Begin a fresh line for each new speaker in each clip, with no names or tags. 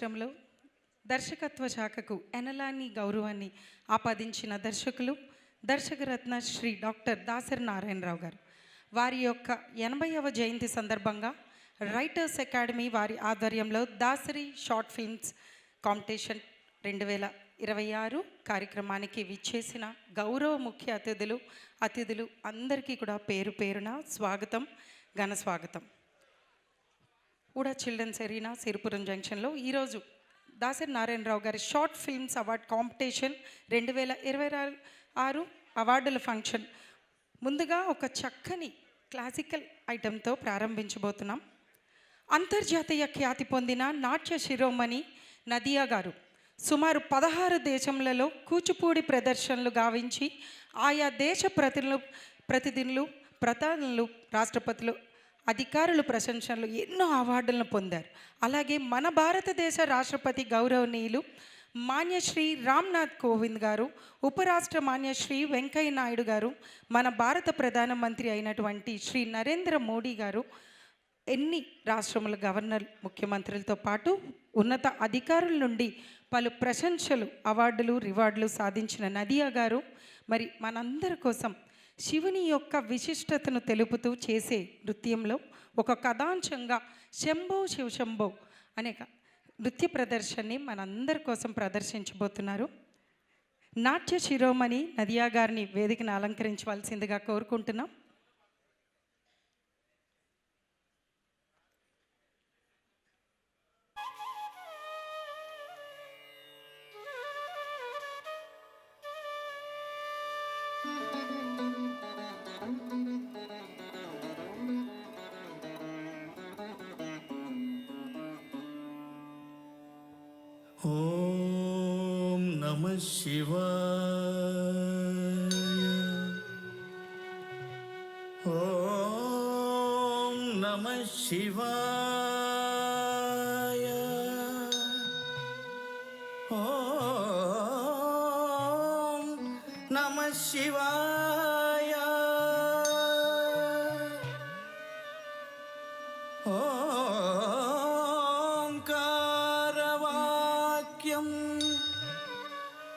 పరిశ్రమలో దర్శకత్వ శాఖకు ఎనలాని గౌరవాన్ని ఆపాదించిన దర్శకులు దర్శకరత్న శ్రీ డాక్టర్ దాసరి నారాయణరావు గారు వారి యొక్క 80వ జయంతి సందర్భంగా రైటర్స్ అకాడమీ వారి ఆధ్వర్యంలో దాసరి షార్ట్ ఫిల్మ్స్ కాంపిటీషన్ 2026 కార్యక్రమానికి విచ్చేసిన గౌరవ ముఖ్య అతిథులు అందరికీ కూడా పేరు పేరున స్వాగతం, ఘన స్వాగతం. కూడా చిల్డ్రన్స్ ఎరీనా సిరిపురం జంక్షన్లో ఈరోజు దాసరి నారాయణరావు గారి షార్ట్ ఫిల్మ్స్ అవార్డ్ కాంపిటీషన్ 2026 అవార్డుల ఫంక్షన్ ముందుగా ఒక చక్కని క్లాసికల్ ఐటెంతో ప్రారంభించబోతున్నాం. అంతర్జాతీయ ఖ్యాతి పొందిన నాట్య శిరోమణి నదియా గారు సుమారు 16 దేశములలో కూచిపూడి ప్రదర్శనలు గావించి ఆయా దేశ ప్రతినిధులు ప్రధానులు రాష్ట్రపతులు అధికారులు ప్రశంసలు ఎన్నో అవార్డులను పొందారు. అలాగే మన భారతదేశ రాష్ట్రపతి గౌరవనీయులు మాన్యశ్రీ రామ్నాథ్ కోవింద్ గారు, ఉపరాష్ట్ర మాన్యశ్రీ వెంకయ్య నాయుడు గారు, మన భారత ప్రధానమంత్రి అయినటువంటి శ్రీ నరేంద్ర మోడీ గారు, ఎన్ని రాష్ట్రముల గవర్నర్ ముఖ్యమంత్రులతో పాటు ఉన్నత అధికారుల నుండి పలు ప్రశంసలు అవార్డులు రివార్డులు సాధించిన నదియా గారు మరి మనందరి కోసం శివుని యొక్క విశిష్టతను తెలుపుతూ చేసే నృత్యంలో ఒక కథాంశంగా శంభో శివశంభో అనే నృత్య ప్రదర్శనని మనందరి కోసం ప్రదర్శించబోతున్నారు. నాట్య శిరోమణి నదియా గారిని వేదికను అలంకరించవలసిందిగా కోరుకుంటున్నాం.
ఓం నమః శివాయ. ఓం నమః శివాయ. ఓం నమః శివాయ.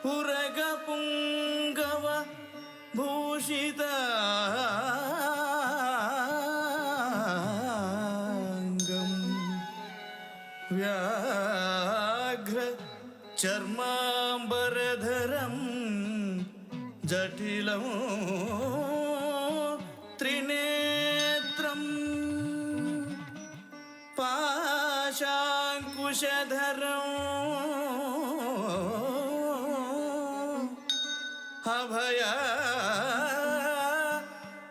పురగపుంగవ భూషిత వ్యాఘ్ర చర్మాంబరధరం జటిలం త్రినేత్రం పాశాంకుశధరం అభయ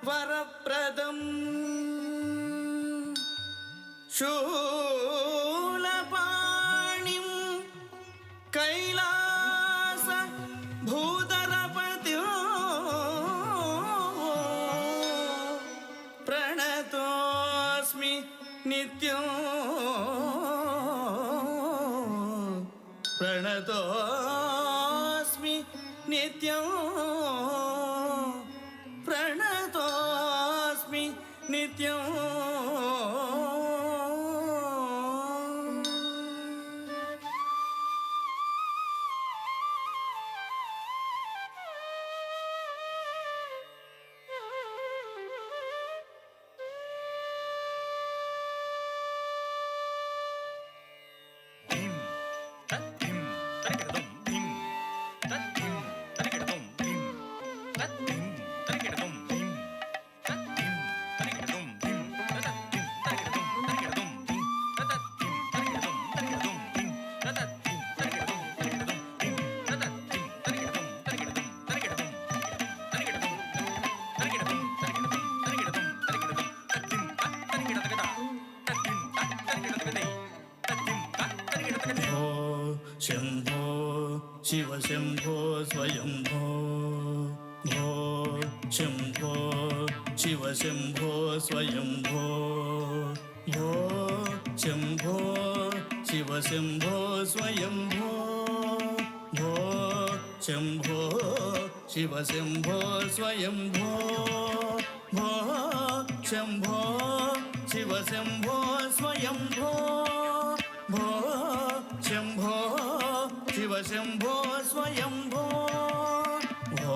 వరప్రదం శూలపాణిం కైలాస భూధరపతి ప్రణతోస్మి నిత్యం ప్రణతోస్మి నిత్యం ప్రణతోస్మి నిత్యం. శంభో శివ శంభో స్వయంభో భో శంభో శివ శంభో స్వయంభో భో శంభో శివ శంభో స్వయంభో భో శంభో శివ శంభో స్వయంభో భో శంభో శివ శంభో స్వయంభో భో శంభో శంభో స్వయంభో భో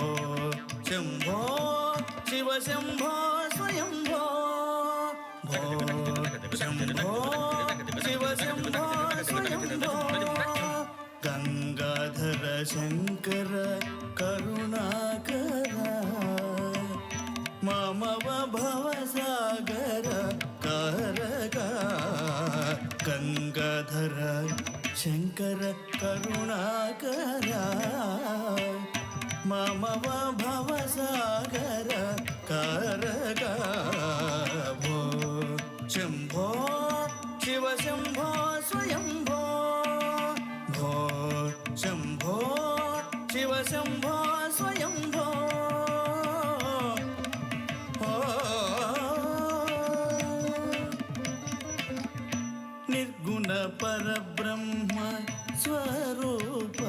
శంభో శివ శంభో స్వయంభో భో శంభో శివ శంభో స్వయంభో గంగాధర శంకర కరుణాకర మమవ భవసాగర కారక గంగాధర శంకర కరుణాకర మమవ భవసాగర కారక భో శంభో శివ శంభో స్వయంభో భో శంభో శివ శంభో స్వయంభో నిర్గుణ పరబ్రహ్మ స్వరూప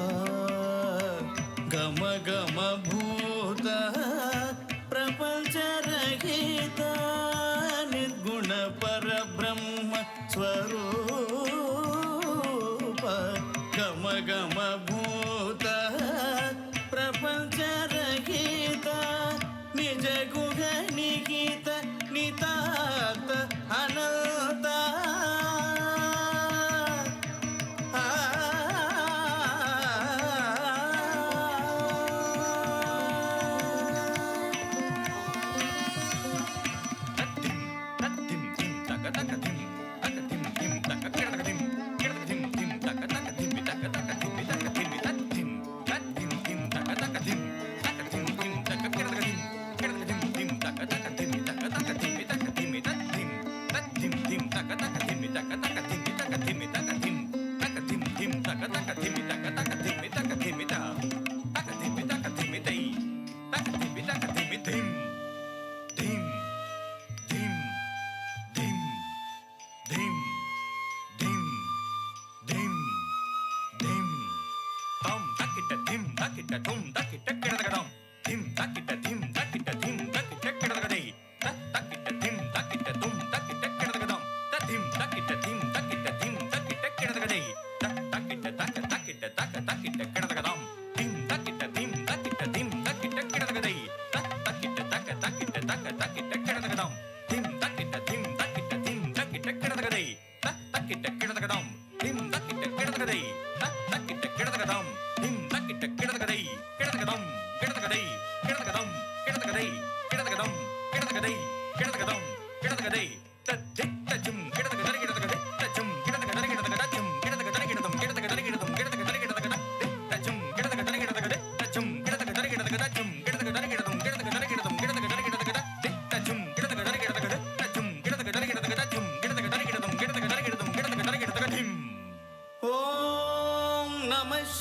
గమ గమ భూత ప్రపంచరహిత నిర్గుణ పరబ్రహ్మ స్వరూప గమ గమ భూత ప్రపంచరహిత నిజ గుహ నిహిత నితాత అనంత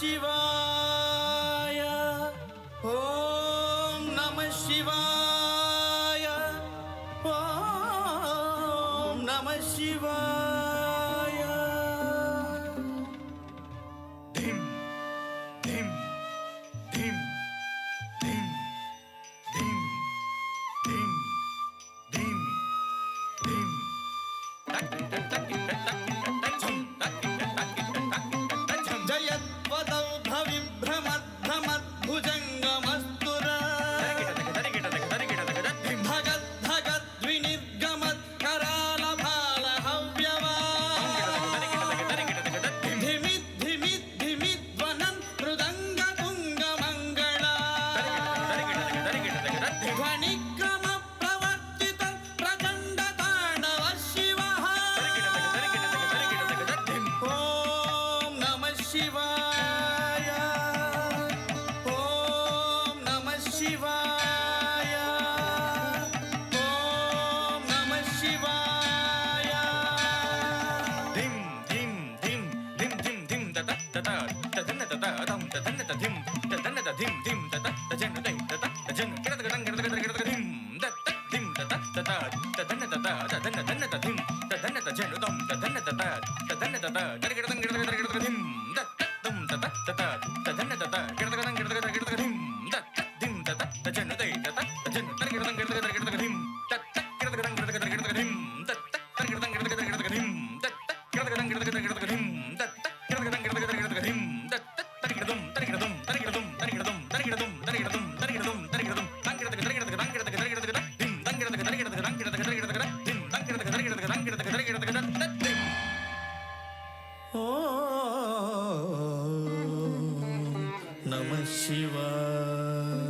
శివాయ ఓం నమః శివాయ ఓం నమః శివాయ ధిం ధిం ధిం ధిం ధిం ధిం ధిం ధిం జయద్వదౌభవిభ్రమద్భమద్భుజంగమస్తురా భగద్భగద్వినిర్గమత్కరాల భాల హవ్యవా ధిమిద్ధిమిద్ధిమిద్వనన్ మృదంగ తుంగమంగళా ధ్వనిక్రమ ప్రవర్తిత ప్రచండ తాండవ శివః ఓం నమః శివాయ ఓం నమః శివాయ ఓం నమః శివాయ ధిం ధిం ధిం ధిం ధిం ధిం తత తత తదన్న తత దం తదన్న తధిం తదన్న తధిం ధిం తత తజను దై తత తజను కిడదగడం కిడదగడ ధిం దత్త ధిం తత తత తదన్న తత తదన్న తదన్న తధిం తదన్న తజను దం తదన్న తత తదన్న తత గడగడం కిడదగడ ధిం దత్త దం తత తత తదన్న తత కిడదగడం కిడదగడ ధిం దత్త ధిం తత తజను దై తత తజను కిడదగడం కిడదగడ ధిం దత్త కిడదగడం కిడదగడ ధిం దత్త కిడదగడం కిడదగడ ధిం దత్త కిడదగడం కిడదగడ ధిం దత్త కిడదగడం కిడదగడ ధిం దత్త కిడదగడం నమః శివాయ.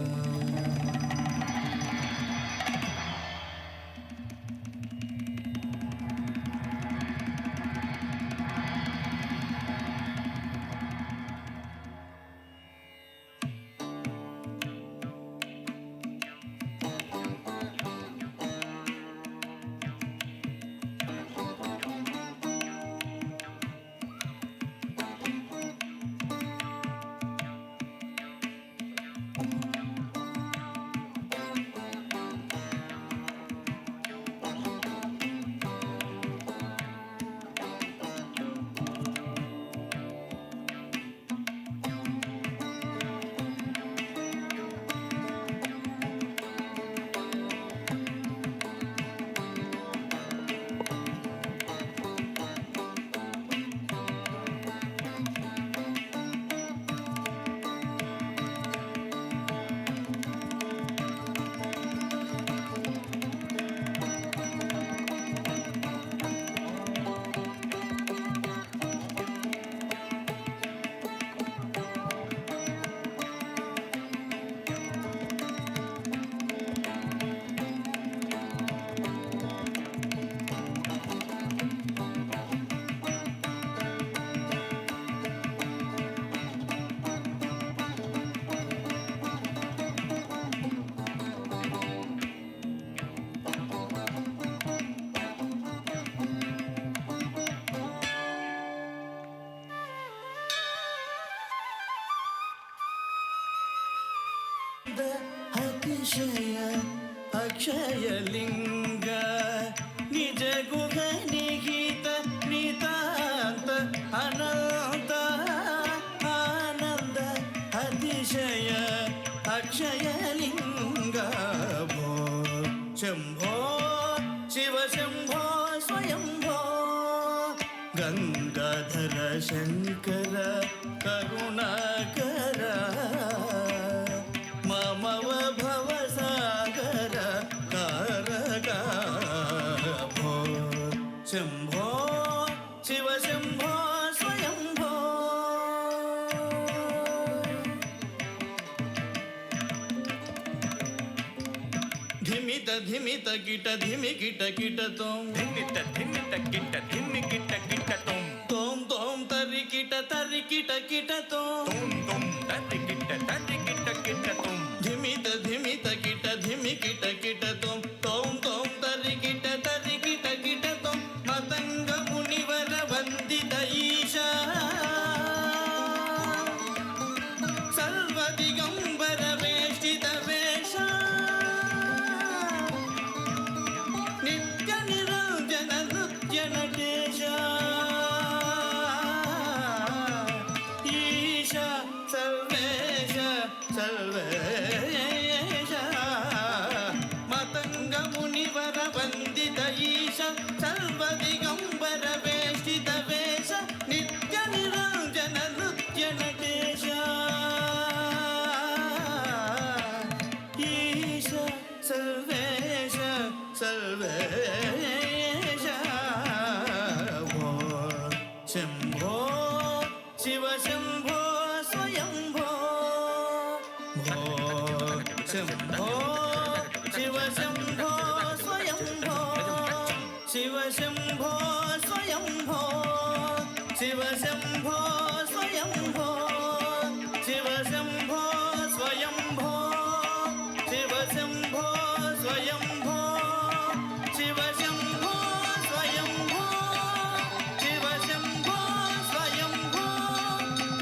అతిశయ అక్షయలింగ నిజ గుహ నిహిత నితాంత అనంత ఆనంద అతిశయ అక్షయలింగ భో శంభో శివ శంభో స్వయంభో గంగాధర శంకర కరుణాకర మమవ భవ సాగర కారక భో శంభో శివ శంభో స్వయంభో. ధిమిత ధిమిత కిట ధిమి కిట కిట తోం ధిమిత ధిమిత కిట ధిమి కిట కిట తోం తోం తోం తరి కిట కిట తోం తోం తరి కిట కిట తోం ధిమిత ధిమిత కిట ధిమి కిట కిట తోం తోం తోం తరి కిట తోం మతంగ మునివర వందిత ఈశా సర్వ దిగంబర వేష్టిత వేష నిత్య నిరంజన నృత్య నటేశ ఈశ సర్వేశ సర్వేశ మతంగ మునివర వందిత ఈశ సర్వ దిగంబర వేష్టిత వేష నిత్య నిరంజన నృత్య నటేశ ఈశ సర్వేశ సర్వేశ భో శంభో శివ శంభో స్వయంభో భో శంభో శివ శంభో స్వయంభో శివ శంభో స్వయంభో శివ శంభో స్వయంభో శివ శంభో స్వయంభో శివ శంభో స్వయంభో శివ శంభో స్వయంభో శివ శంభో స్వయంభో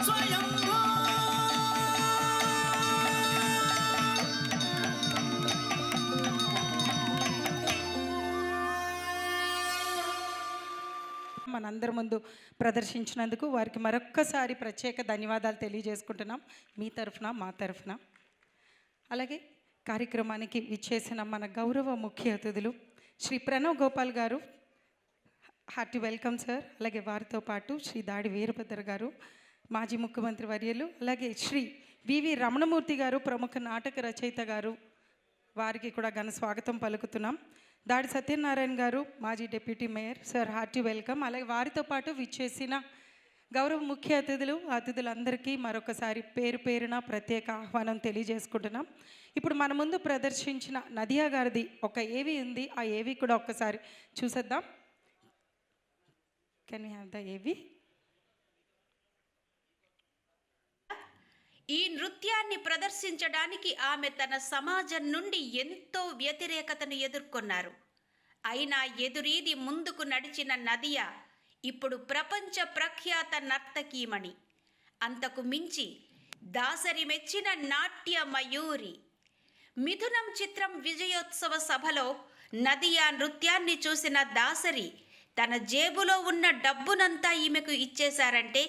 స్వయంభో.
మనందరి ముందు ప్రదర్శించినందుకు వారికి మరొక్కసారి ప్రత్యేక ధన్యవాదాలు తెలియజేసుకుంటున్నాం మీ తరఫున మా తరఫున. అలాగే కార్యక్రమానికి విచ్చేసిన మన గౌరవ ముఖ్య అతిథులు శ్రీ ప్రణవ్ గోపాల్ గారు, హార్టీ వెల్కమ్ సార్. అలాగే వారితో పాటు శ్రీ దాడి వీరభద్ర గారు, మాజీ ముఖ్యమంత్రి వర్యులు, అలాగే శ్రీ వివి రమణమూర్తి గారు, ప్రముఖ నాటక రచయిత గారు, వారికి కూడా ఘన స్వాగతం పలుకుతున్నాం. దాడి సత్యనారాయణ గారు, మాజీ deputy mayor sir, hearty welcome. అలాగే వారితో పాటు విచ్చేసిన గౌరవ ముఖ్య అతిథులందరికీ మరొకసారి పేరు పేరున ప్రత్యేక ఆహ్వానం తెలియజేసుకుంటున్నాం. ఇప్పుడు మన ముందు ప్రదర్శించిన నదియా గారిది ఒక ఏవి ఉంది. ఆ ఏవి కూడా ఒక్కసారి చూసేద్దాం. కెన్ యూ హ్యావ్ ద ఏవి?
ఈ నృత్యాన్ని ప్రదర్శించడానికి ఆమె తన సమాజం నుండి ఎంతో వ్యతిరేకతను ఎదుర్కొన్నారు. అయినా ఎదురీది ముందుకు నడిచిన నదియా ఇప్పుడు ప్రపంచ ప్రఖ్యాత నర్తకీమణి. అంతకు మించి దాసరి మెచ్చిన నాట్య మయూరి. మిథునం చిత్రం విజయోత్సవ సభలో నదియా నృత్యాన్ని చూసిన దాసరి తన జేబులో ఉన్న డబ్బునంతా ఈమెకు ఇచ్చేశారంటే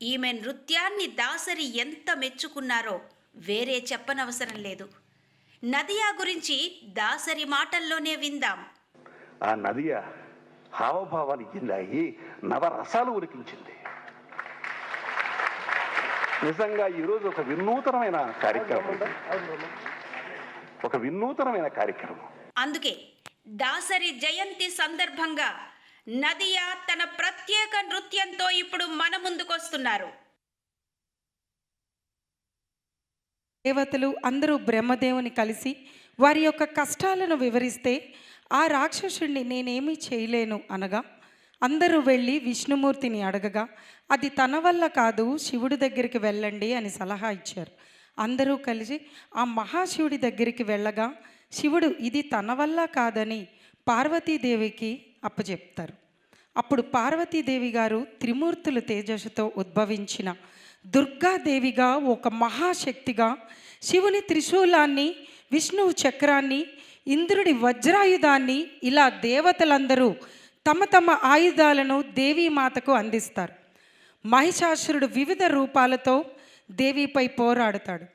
ఈమె నృత్యాన్ని దాసరి ఎంత మెచ్చుకున్నారో వేరే చెప్పనవసరం లేదు. నదియా గురించి దాసరి మాటల్లోనే విందాం.
ఆ నదియా హావభావాలు ఇల్లాయి నవరసాలు ఉలికించింది. నిజంగా ఈరోజు ఒక వినూతనమైన కార్యక్రమం.
అందుకే దాసరి జయంతి సందర్భంగా నదియా తన ప్రత్యేక నృత్యంతో ఇప్పుడు మన ముందుకొస్తున్నారు.
దేవతలు అందరూ బ్రహ్మదేవుని కలిసి వారి యొక్క కష్టాలను వివరిస్తే ఆ రాక్షసుడిని నేనేమీ చేయలేను అనగా అందరూ వెళ్ళి విష్ణుమూర్తిని అడగగా అది తన వల్ల కాదు, శివుడి దగ్గరికి వెళ్ళండి అని సలహా ఇచ్చారు. అందరూ కలిసి ఆ మహాశివుడి దగ్గరికి వెళ్ళగా శివుడు ఇది తన వల్ల కాదని పార్వతీదేవికి అప్పచెప్తారు. అప్పుడు పార్వతీదేవి గారు త్రిమూర్తులు తేజస్సుతో ఉద్భవించిన దుర్గాదేవిగా, ఒక మహాశక్తిగా శివుని త్రిశూలాన్ని, విష్ణువు చక్రాన్ని, ఇంద్రుడి వజ్రాయుధాన్ని ఇలా దేవతలందరూ తమ తమ ఆయుధాలను దేవీమాతకు అందిస్తారు. మహిషాసురుడు వివిధ రూపాలతో దేవిపై పోరాడుతాడు.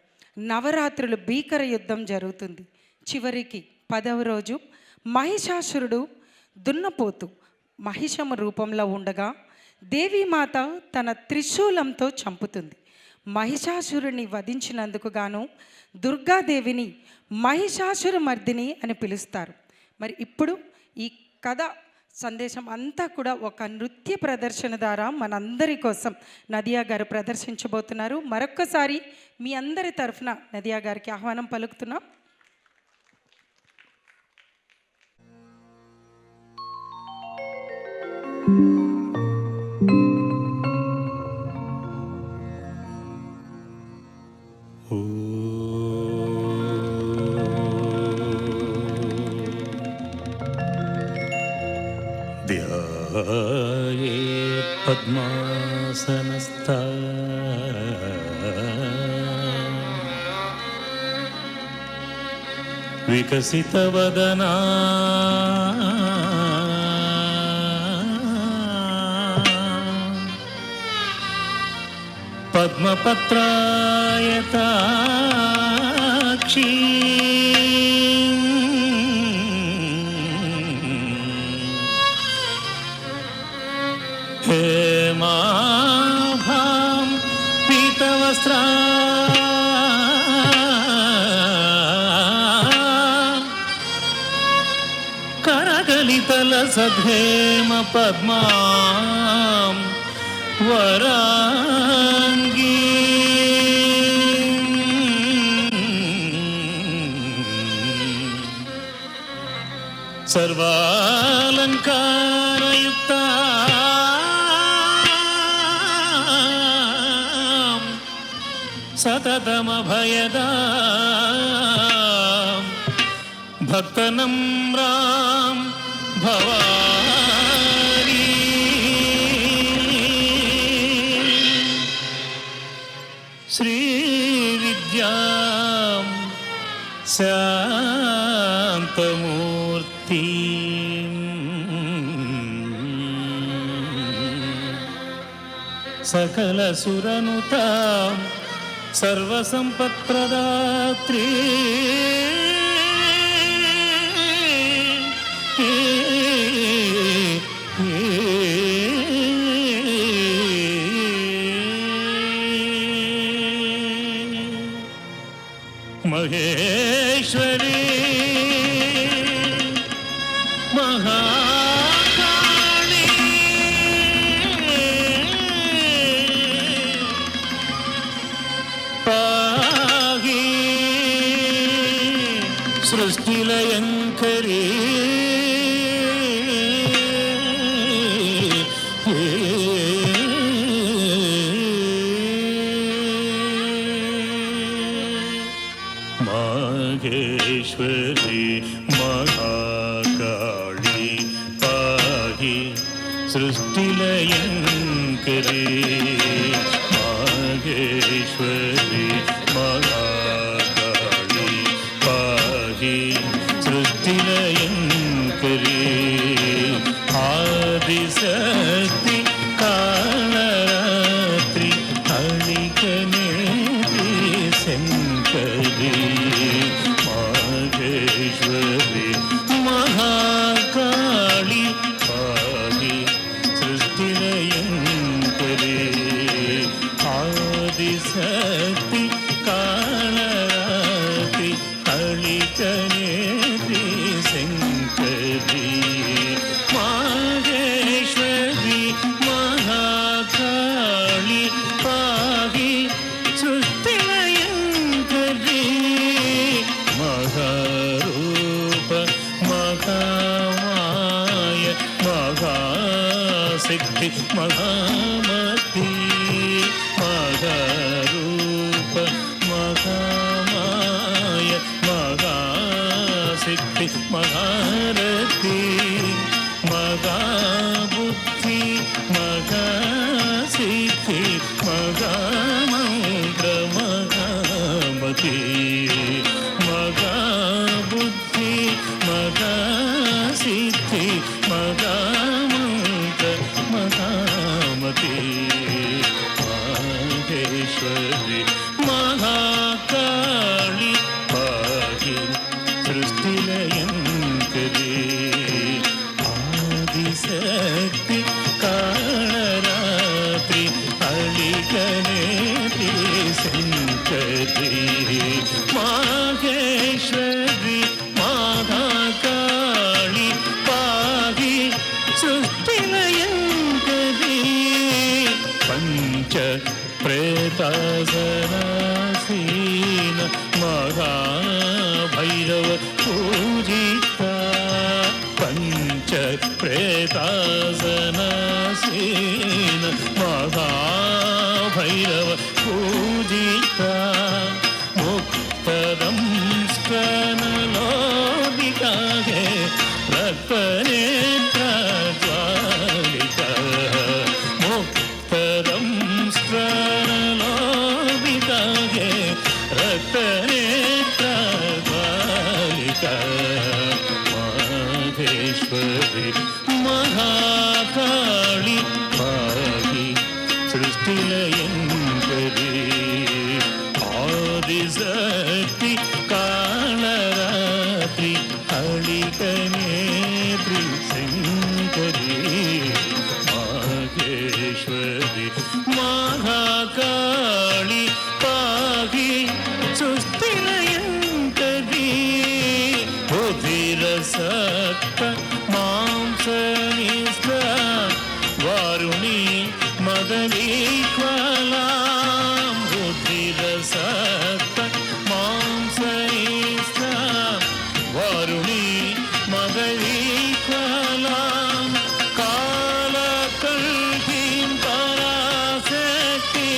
నవరాత్రులు భీకర యుద్ధం జరుగుతుంది. చివరికి 10వ రోజు మహిషాసురుడు దున్నపోతు మహిషము రూపంలో ఉండగా దేవీమాత తన త్రిశూలంతో చంపుతుంది. మహిషాసురుని వధించినందుకు గాను దుర్గాదేవిని మహిషాసుర మర్దిని అని పిలుస్తారు. మరి ఇప్పుడు ఈ కథ సందేశం అంతా కూడా ఒక నృత్య ప్రదర్శన ద్వారా మనందరి కోసం నదియా గారు ప్రదర్శించబోతున్నారు. మరొక్కసారి మీ అందరి తరఫున నదియా గారికి ఆహ్వానం పలుకుతున్నాం.
ध्यायेत् पद्मासनस्था विकसितवदना पद्मपत्रायताक्षी हेमाभां पीतवस्त्रा करगलितलसद्धेम पद्मां वराङ्गी सर्वालङ्कारयुक्ता सततमभयदा भक्तनम्रां भवानी श्रीविद्यां शान्तमूर्ति सकलसुरनुतां सर्वसम्पत्प्रदात्री महेश्वरी महाकाली సృష్టిలయంకరీ మాగేశ్వరి మహాకాళి పాహి సృష్టిలయంకరీ మాగేశ్వరి మహాకాళి పాహి సృష్టిలయంకరీ ఆదిశక్తి కాళరాత్రి అళికనేత్రి శంకరి మాగేశ్వరి మహాకాళి పాహి సృష్టిలయంకరీ ఆదిశక్తి కాళరాత్రి అళికనేత్రి శంకరి మాగేశ్వరి మహాకాళి పాహి సృష్టిలయంకరీ మహారూప మహామాయ మహాశక్తి మహామతి మహారూప మహామాయ మహాశక్తి మహారతి మహాబుద్ధి మహాసిద్ధి మహామంత్ర మహామతి మహాబుద్ధి మహాసిద్ధి మహామంత్ర మహామతి మాగేశ్వరి మహాకాళి పాహి సృష్టిలయంకరీ ఆదిశక్తి కాళరాత్రి అళికనేత్రి శంకరి మాగేశ్వరి మహాకాళి పాహి సృష్టిలయంకరీ పంచ ప్రేతాసనాసీన మహాభైరవ పూజిత పంచ ప్రేతాసనాసీన మహాభైరవ పూజిత ముక్తదంస్కనలోదికాగే రక్తనేత్ర జ్వాలిక ముక్తదంస్కనలోదికాగే రక్తనేత్ర జ్వాలిక మాగేశ్వరి మహాకాళి పాహి సృష్టిలయంకరీ ఆదిశక్తి కాళరాత్రి అళికనేత్రి శంకరి మాగేశ్వరి మహాకాళి పాహి సృష్టిలయంకరీ బుద్ధిరసక్త మాంసనిష్ట వారుణి మదలీక్వలాం బుద్ధిరసక్త మాంసనిష్ట వారుణి మదలీక్వలాం కాలకల్కీం పరాశక్తి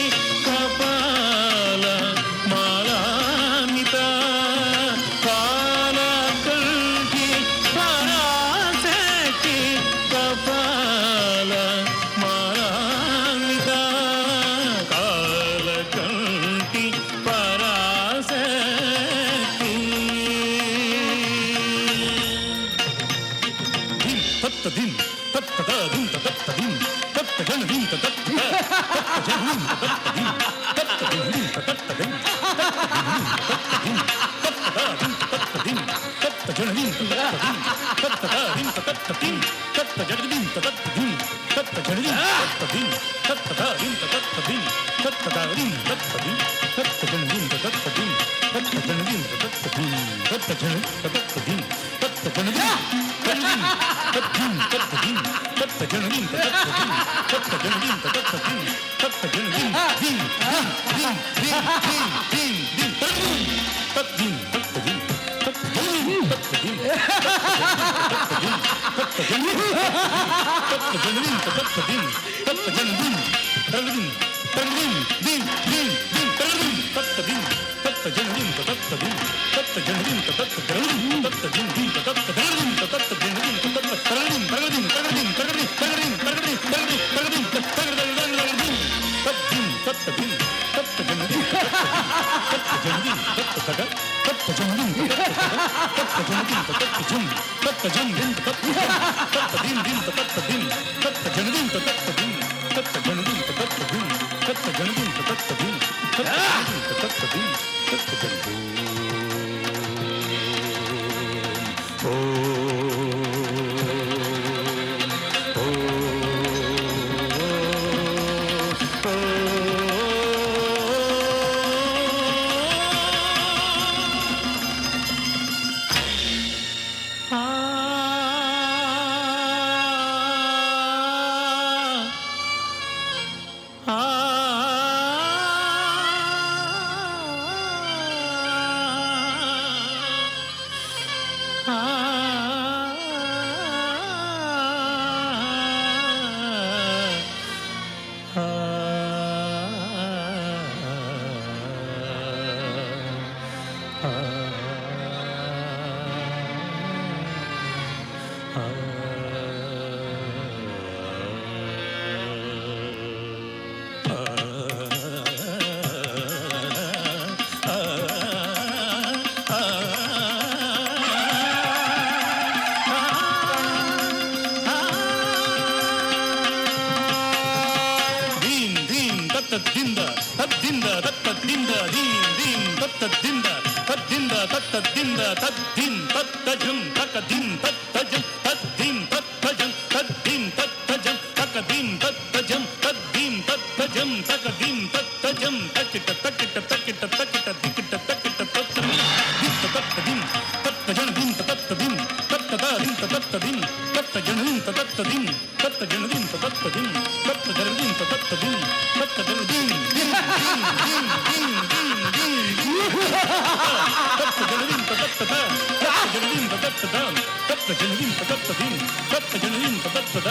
కపాల మాలాన్విత కాలకల్కి పరాశక్తి కపాల మాలాన్విత కాలకల్కి పరాశక్తి తత్తదిం తత్తదాదిం తత్తదిం తత్తజనదిం తత్తద తత్తజనదిం తత్తదిం తత్తదిం తత్తదిం తత్తదిం తత్తదాదిం తత్తదిం తత్తజనదిం తత్తదిం తత్తదాదిం తత్తదిం తత్తజనదిం తత్తదిం తత్తజనదిం తత్తదిం తత్తదాదిం తత్తదిం తత్తదాదిం తత్తదిం తత్తజనదిం తత్తదిం తత్తజనదిం తత్తదిం తత్తజనదిం తత్తదిం తత్తజనదిం తత్తదిం తత్తదిం తత్తజనదిం తత్తదిం తత్తజనదిం తత్తదిం తత్తజనదిం దిం దిం దిం దిం దిం దిం దిం తత్తదిం తత్తదిం తత్తజనదిం తత్త జనదిం తత్త దిం తత్త జనదిం తరగదిం తరగదిం దిం దిం దిం తరగదిం తత్త దిం తత్త జనదిం తత్త దిం తత్త జనదిం తత్త తరగదిం తత్త దిం దిం తత్త తరగదిం తత్త జనదిం తత్త తరగదిం తరగదిం తరగదిం తరగదిం తరగదిం తరగదిం తరగదిం తరగదిం తరగదిం తత్తిం తత్త దిం తత్త జనదిం తత్త జనదిం తత్త తగ తత్త జనదిం తత్త జనదిం తత్త జం తత్త జం దిం తత్త తత్త దిం దిం తత్త దిం తత్త జనదిం తత్త దిం తత్త జనదిం తత్త దిం తత్త జనదిం తత్త దిం తత్త జనదిం తత్త దిం తత్త జనదిం తద్దింద తద్దింద తద్దింద దీం దీం తద్దింద తద్దింద తద్దింద తద్దిం తద్దజం తకదిం తద్దజం తద్దిం తద్దజం తద్దిం తద్దజం తకదిం తద్దజం తద్దిం తద్దజం తకదిం తద్దజం తకిట తకిట తకిట తకిట దికిట తకిట తత్తం దిత్త తత్తదిం తత్తజనదిం తత్తదిం తత్తదాదిం తత్తదిం తత్తజనదిం తత్తదిం తత్తజనదిం తత్తదిం తత్తజనదిం తత్తదిం తత్తజనదిం దిం దిం దిం దిం దిం తత్తజనదిం తత్తద తత్తజనదిం తత్తద తత్తజనదిం తత్తదిం తత్తజనదిం తత్తద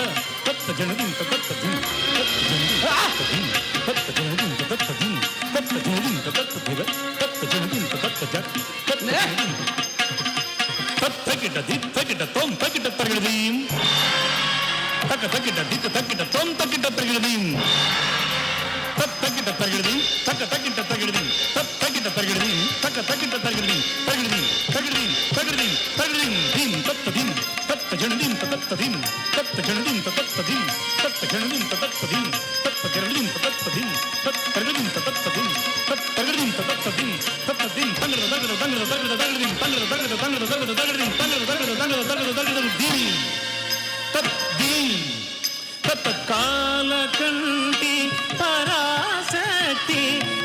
తత్తజనదిం తత్తదిం తత్తజనదిం తత్తజనదిం తత్తదిం తత్తజనదిం తత్తదిగ తత్తజనదిం తత్తజ తత్తజనదిం తత్తగిట దిత్తగిట తోం తగిట తరగదిం తక తగిట దిత్త తగిట తోం తగిట తరగదిం తత్తగిట తరగదిం తక తగిట తరగదిం తత్తగిట తరగదిం తక తగిట తరగదిం తరగదిం తరగదిం తరగదిం తరగదిం దిం తత్తదిం తత్తజనదిం తత్తదిం తత్తజనదిం తత్తదిం తత్తజనదిం తత్తదిం తత్తజనదిం తత్తదిం తత్తరగదిం తత్తదిం తత్తరగదిం తత్తదిం తత్తదిం తంగర తంగర తంగర తంగర తంగరదిం తంగర తంగర తంగర తంగర తంగరదిం తంగర తంగర తంగర తంగర తంగరదిం దిం తద్దిం తత్కాల కంటి పరాశక్తి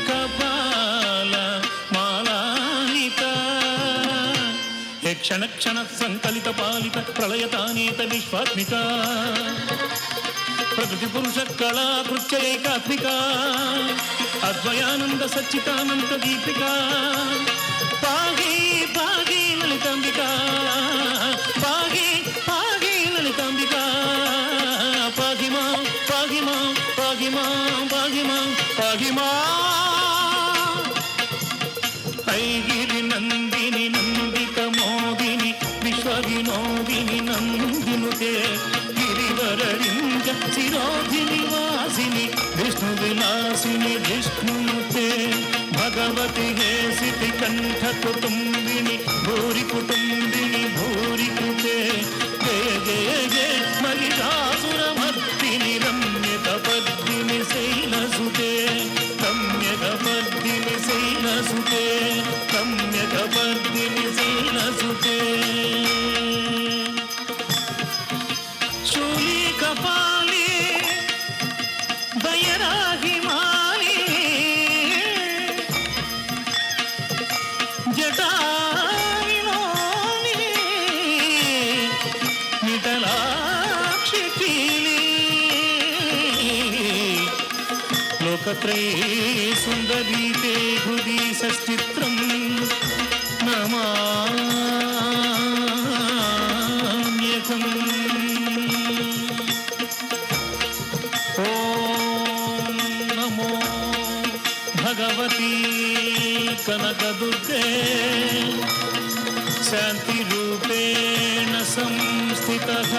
కపాల మాలానిత హే క్షణ క్షణ సంకలిత పాలిత ప్రళయతానేత విశ్వాత్మిక ప్రకృతి పురుష కళా కృత్య ఏకాత్మిక అద్వయానంద సచ్చితానంద దీపిక పాగి పాగి లలితాంబిక పాగి పాగి లలితాంబిక పాగిమా పాగిమా పాగిమా పాగిమా పాగిమా ఐగిరి నందిని నందిక మోదిని విశ్వవినోదిని నందినుతే గిరివరలింగ శిరోధిని వాసిని విష్ణు విలాసిని విష్ణునుతే భగవతి హేసితి కంఠ కుటుంబిని భూరి కుటుంబిని భూరి కృతే జయ జయ జయ మహిషాసురమర్దిని రమ్యక పద్మిని శైలసుతే రమ్యక పద్మిని శైలసుతే రమ్యక పద్మిని శైలసుతే శూలి కపాలి దయరాహి మాలి జటావినోని నిటలాక్షి కీలి లోకత్రయే సుందరీతే హృది సచిత్రం నమామ్యహం కనకదుర్గే శాంతిరూపేణ సంస్థితః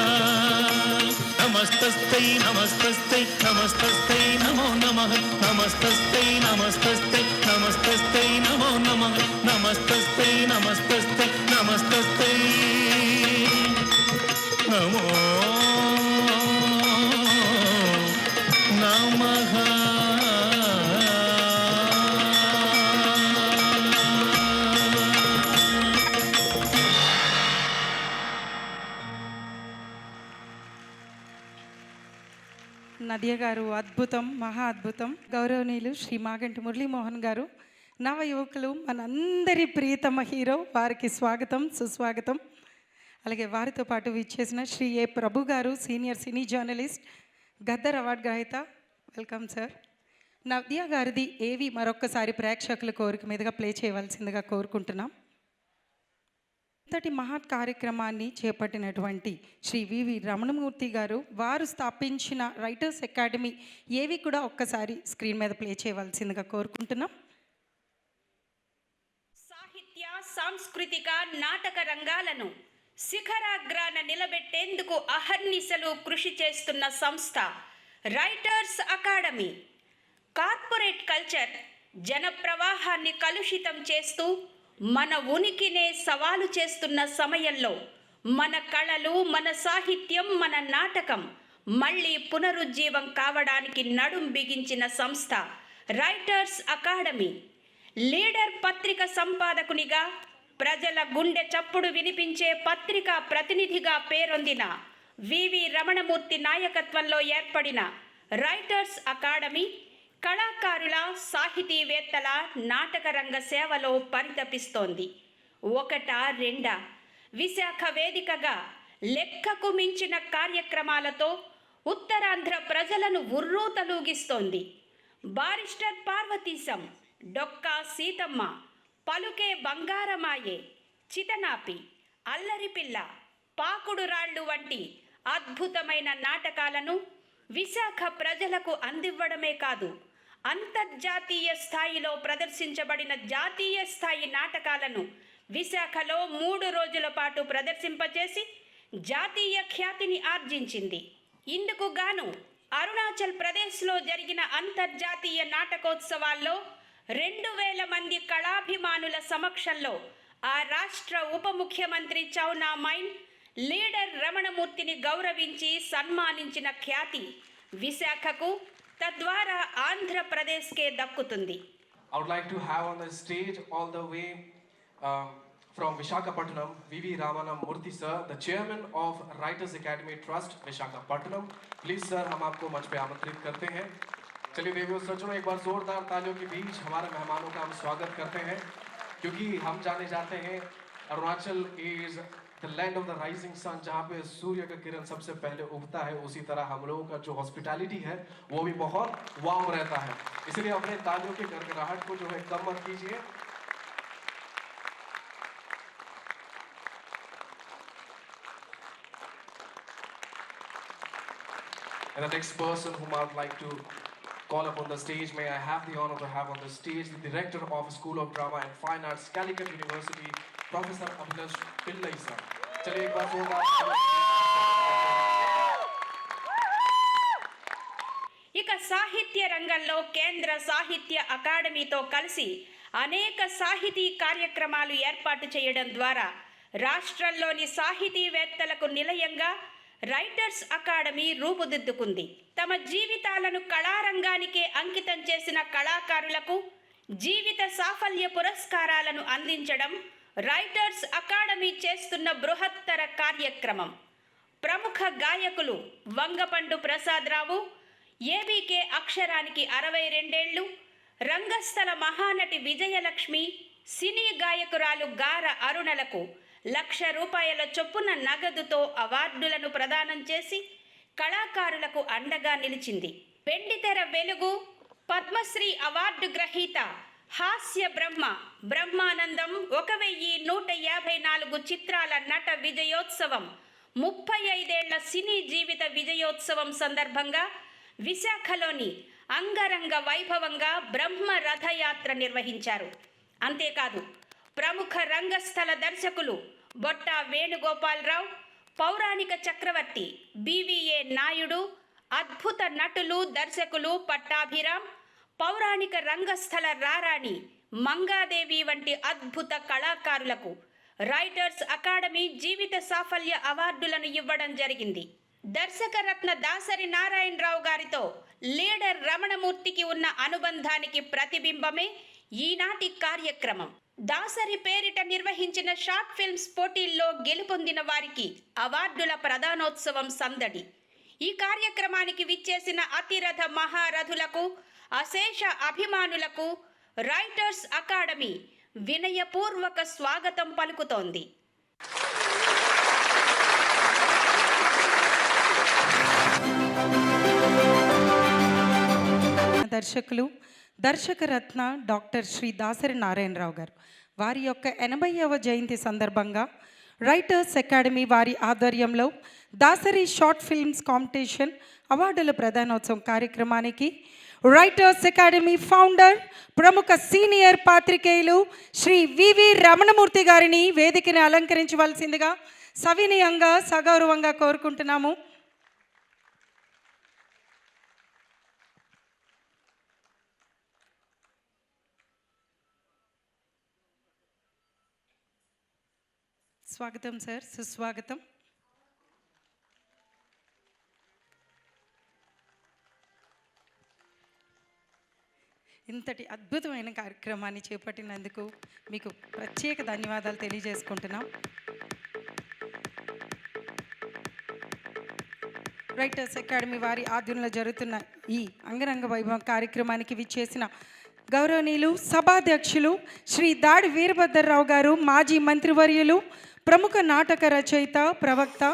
నమస్తస్తై నమస్తస్తై నమస్తస్తై నమో నమః నమస్తస్తై నమస్తస్తై నమస్తస్తై నమో నమః నమస్తస్తై నమస్తస్తై నమస్తస్తై నమో నమః.
నదియ గారు అద్భుతం, మహా అద్భుతం. గౌరవనీయులు శ్రీ మాగంటి మురళీమోహన్ గారు, నవ యువకులు, మనందరి ప్రియతమ హీరో, వారికి స్వాగతం, సుస్వాగతం. అలాగే వారితో పాటు విచ్చేసిన శ్రీ ఏ ప్రభు గారు, senior cine journalist, Gaddar award గ్రహీత. Welcome sir. నదియ గారిది ఏవి మరొక్కసారి ప్రేక్షకుల కోరిక మీదుగా ప్లే చేయవలసిందిగా కోరుకుంటున్నాం. ఇంతటి మహత్ కార్యక్రమాన్ని చేపట్టినటువంటి శ్రీ వివి రమణమూర్తి గారు, వారు స్థాపించిన రైటర్స్ అకాడమీ ఏవి కూడా ఒక్కసారి స్క్రీన్ మీద ప్లే చేయవలసిందిగా కోరుకుంటున్నాం.
సాహిత్య, సాంస్కృతిక, నాటక రంగాలను శిఖరాగ్రాన నిలబెట్టేందుకు అహర్నిశలు కృషి చేస్తున్న సంస్థ రైటర్స్ అకాడమీ. కార్పొరేట్ కల్చర్ జన ప్రవాహాన్ని కలుషితం చేస్తూ మన ఉనికినే సవాలు చేస్తున్న సమయంలో మన కళలు, మన సాహిత్యం, మన నాటకం మళ్ళీ పునరుజ్జీవం కావడానికి నడుం బిగించిన సంస్థ రైటర్స్ అకాడమీ. లీడర్ పత్రిక సంపాదకునిగా, ప్రజల గుండె చప్పుడు వినిపించే పత్రికా ప్రతినిధిగా పేరొందిన వివి రమణమూర్తి నాయకత్వంలో ఏర్పడిన రైటర్స్ అకాడమీ కళాకారుల, సాహితీవేత్తల నాటక రంగ సేవలో పరితపిస్తోంది. ఒకటా రెండా, విశాఖ వేదికగా లెక్కకు మించిన కార్యక్రమాలతో ఉత్తరాంధ్ర ప్రజలను ఉర్రూతలూగిస్తోంది. బారిస్టర్ పార్వతీశం, డొక్కా సీతమ్మ, పలుకే బంగారమాయే, చితనాపి, అల్లరిపిల్ల, పాకుడు రాళ్ళు వంటి అద్భుతమైన నాటకాలను విశాఖ ప్రజలకు అందివ్వడమే కాదు, అంతర్జాతీయ స్థాయిలో ప్రదర్శించబడిన జాతీయ స్థాయి నాటకాలను విశాఖలో 3 రోజుల పాటు ప్రదర్శింపచేసి జాతీయ ఖ్యాతిని ఆర్జించింది. ఇందుకు గాను అరుణాచల్ ప్రదేశ్లో జరిగిన అంతర్జాతీయ నాటకోత్సవాల్లో 2000 మంది కళాభిమానుల సమక్షంలో ఆ రాష్ట్ర ఉప ముఖ్యమంత్రి చౌనా మైన్ లీడర్ రమణమూర్తిని గౌరవించి సన్మానించిన ఖ్యాతి విశాఖకు, తద్వారా ఆంధ్రప్రదేశ్కే దక్కుతుంది.
I would like to have on the stage all the way from Visakhapatnam, V.V. Ramana Murthy sir, the chairman of Writers Academy Trust, Visakhapatnam. Please sir, हम आपको मंच पे आमंत्रित करते हैं. चलिए देवियों सज्जनों, एक बार जोरदार तालियों के बीच हमारे मेहमानों का हम स्वागत करते हैं, क्योंकि हम जाने जाते हैं Arunachal is the land of the rising sun, जहाँ पे सूर्य का किरण सबसे पहले उगता है. उसी तरह हम लोगों का जो हॉस्पिटैलिटी है वो भी बहुत वार्म रहता है. इसलिए अपने तालियों की गड़गड़ाहट को जो है कम मत कीजिए. And the next person whom I would like to call up on the stage, may I have the honor to have on the stage the director of School of Drama and Fine Arts, Calicut University, Professor Abhilash Pillai sir. चलिए एक बार जोरदार.
ఇక సాహిత్య రంగంలో కేంద్ర సాహిత్య అకాడమీతో కలిసి అనేక సాహితీ కార్యక్రమాలు ఏర్పాటు చేయడం ద్వారా రాష్ట్రంలోని సాహితీవేత్తలకు నిలయంగా రైటర్స్ అకాడమీ రూపుదిద్దుకుంది. తమ జీవితాలను కళారంగానికే అంకితం చేసిన కళాకారులకు జీవిత సాఫల్య పురస్కారాలను అందించడం రైటర్స్ అకాడమీ చేస్తున్న బృహత్తర కార్యక్రమం. ప్రముఖ గాయకులు వంగపండు ప్రసాదరావు, ఏబీకే అక్షరానికి 62 ఏళ్లు, రంగస్థల మహానటి విజయలక్ష్మి, సినీ గాయకురాలు గార అరుణలకు 1,00,000 రూపాయల చొప్పున నగదుతో అవార్డులను ప్రదానం చేసి కళాకారులకు అండగా నిలిచింది. వెండితెర వెలుగు, పద్మశ్రీ అవార్డు గ్రహీత, హాస్య బ్రహ్మ బ్రహ్మానందం 1154 చిత్రాల నట విజయోత్సవం, 35 ఏళ్ల సినీ జీవిత విజయోత్సవం సందర్భంగా విశాఖలోని అంగరంగ వైభవంగా బ్రహ్మ రథయాత్ర నిర్వహించారు. అంతేకాదు ప్రముఖ రంగస్థల దర్శకులు బొట్ట వేణుగోపాలరావు, పౌరాణిక చక్రవర్తి బివిఏ నాయుడు, అద్భుత నటులు దర్శకులు పట్టాభిరామ్, పౌరాణిక రంగస్థల రారాణి మంగాదేవి వంటి అద్భుత కళాకారులకు రైటర్స్ అకాడమీ జీవిత సాఫల్య అవార్డులను ఇవ్వడం జరిగింది. దర్శకరత్న దాసరి నారాయణరావు గారితో లీడర్ రమణమూర్తికి ఉన్న అనుబంధానికి ప్రతిబింబమే ఈనాటి కార్యక్రమం. దాసరి పేరిట నిర్వహించిన షార్ట్ ఫిల్మ్స్ పోటీల్లో గెలుపొందిన వారికి అవార్డుల ప్రదానోత్సవం సందడి. ఈ కార్యక్రమానికి విచ్చేసిన అతిరథ మహారథులకు, అశేష అభిమానులకు రైటర్స్ అకాడమీ వినయపూర్వక స్వాగతం పలుకుతోంది.
దర్శకులు దర్శకరత్న డాక్టర్ శ్రీ దాసరి నారాయణరావు గారు వారి యొక్క 80వ జయంతి సందర్భంగా రైటర్స్ అకాడమీ వారి ఆధ్వర్యంలో దాసరి షార్ట్ ఫిల్మ్స్ కాంపిటీషన్ అవార్డుల ప్రదానోత్సవం కార్యక్రమానికి రైటర్స్ అకాడమీ ఫౌండర్, ప్రముఖ సీనియర్ పాత్రికేయులు శ్రీ వివి రమణమూర్తి గారిని వేదికని అలంకరించవలసిందిగా సవినయంగా సగౌరవంగా కోరుకుంటున్నాము. స్వాగతం సార్, సుస్వాగతం. ఇంతటి అద్భుతమైన కార్యక్రమాన్ని చేపట్టినందుకు మీకు ప్రత్యేక ధన్యవాదాలు తెలియజేసుకుంటున్నాం. రైటర్స్ అకాడమీ వారి ఆధ్వర్యంలో జరుగుతున్న ఈ అంగరంగ వైభవం కార్యక్రమానికి విచ్చేసిన గౌరవనీయులు సభాధ్యక్షులు శ్రీ దాడి వీరభద్రరావు గారు, మాజీ మంత్రివర్యులు, ప్రముఖ నాటక రచయిత, ప్రవక్త,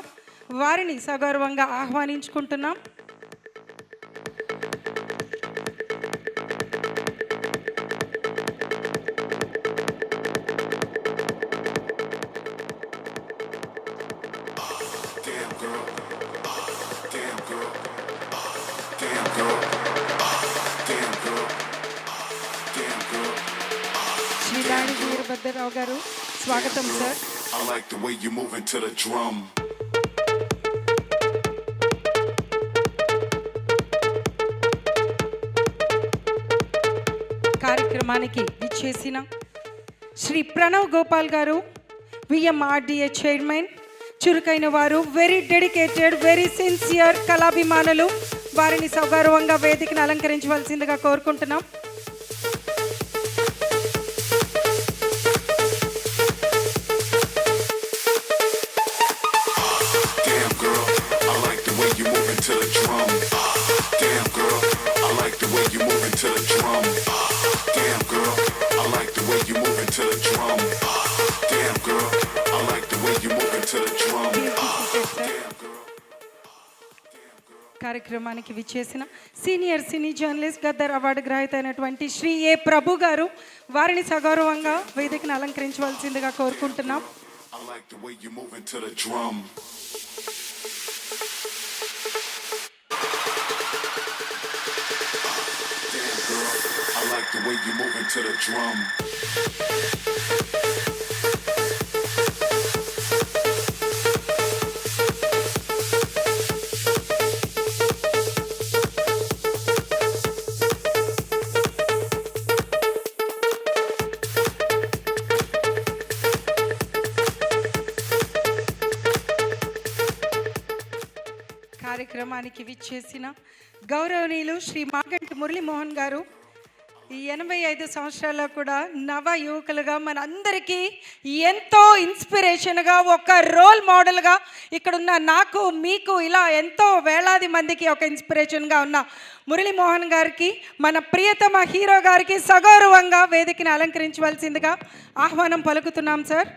వారిని సగౌరవంగా ఆహ్వానించుకుంటున్నాం. శ్రీ దాడి వీరభద్రరావు గారు, స్వాగతం sir.
I like the way you moving to the drum.
కార్యక్రమానికి విచ్చేసిన శ్రీ ప్రణవ్ గోపాల్ గారు, విఎంఆర్డిఏ చైర్మన్, చురుకైన వారు, వెరీ డెడికేటెడ్, వెరీ సిన్సియర్ కళాభిమానులు, వారిని సగౌరవంగా వేదికను అలంకరించవలసిందిగా కోరుకుంటున్నాం.
To the drum, damn girl, I like the way you moving to the drum. Damn girl, I like the way you moving to the drum. Damn girl, I like the way you moving to the drum. Damn girl.
కార్యక్రమానికి విచ్చేసిన senior cine journalist, Gaddar award గ్రహీత అయినటువంటి Shri A Prabhu గారు, వారిని సగౌరవంగా వేదికను అలంకరించవలసిందిగా కోరుకుంటున్నాం.
I like the way you moving to the drum. I like the way you moving to the drum.
కార్యక్రమానికి విచ్చేసిన గౌరవనీయులు శ్రీ మాగంటి మురళీమోహన్ గారు, ఈ 85 సంవత్సరాల్లో కూడా నవ యువకులుగా మనందరికీ ఎంతో ఇన్స్పిరేషన్గా, ఒక రోల్ మోడల్గా ఇక్కడున్న నాకు, మీకు, ఇలా ఎంతో వేలాది మందికి ఒక ఇన్స్పిరేషన్గా ఉన్న మురళీమోహన్ గారికి, మన ప్రియతమ హీరో గారికి సగౌరవంగా వేదికని అలంకరించవలసిందిగా ఆహ్వానం పలుకుతున్నాం సార్.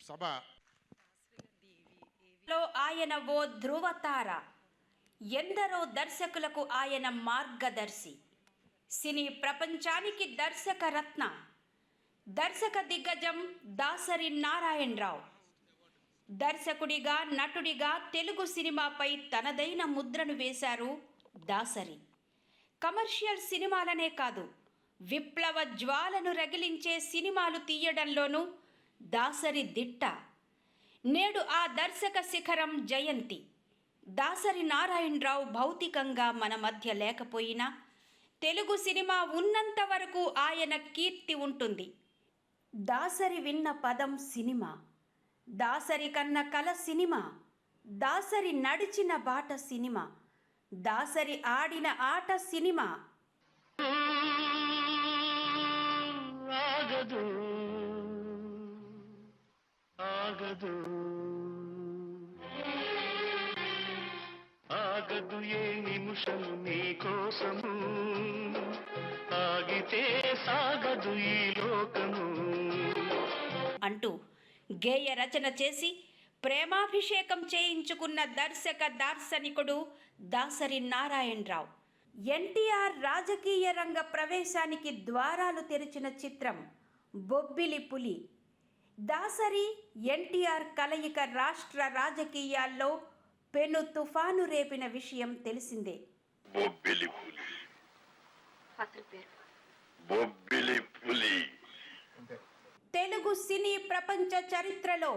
సభ
లో ఆయన ఓ ధృవతార, ఎందరో దర్శకులకు ఆయన మార్గదర్శి, సినీ ప్రపంచానికి దర్శక రత్న, దర్శక దిగ్గజం దాసరి నారాయణరావు. దర్శకుడిగా, నటుడిగా తెలుగు సినిమాపై తనదైన ముద్రను వేశారు దాసరి. కమర్షియల్ సినిమాలనే కాదు, విప్లవ జ్వాలను రగిలించే సినిమాలు తీయడంలోనూ దాసరి దిట్ట. నేడు ఆ దర్శక శిఖరం జయంతి. దాసరి నారాయణరావు భౌతికంగా మన మధ్య లేకపోయినా తెలుగు సినిమా ఉన్నంత వరకు ఆయన కీర్తి ఉంటుంది. దాసరి విన్న పదం సినిమా, దాసరి కన్న కల సినిమా, దాసరి నడిచిన బాట సినిమా, దాసరి ఆడిన ఆట సినిమా.
ఆగదు ఆగదు ఆగదు ఏ నిమిషము నీ కోసము, ఆగితే సాగదు ఈ లోకము
అంటూ గేయ రచన చేసి ప్రేమాభిషేకం చేయించుకున్న దర్శక దార్శనికుడు దాసరి నారాయణరావు. ఎన్టీఆర్ రాజకీయ రంగ ప్రవేశానికి ద్వారాలు తెరిచిన చిత్రం బొబ్బిలి పులి. దాసరి ఎన్టీఆర్ కలయిక రాష్ట్ర రాజకీయాల్లో పెను తుఫాను రేపిన విషయం తెలిసిందే.
బొబ్బిలి పులి బొబ్బిలి పులి
తెలుగు సినీ ప్రపంచ చరిత్రలో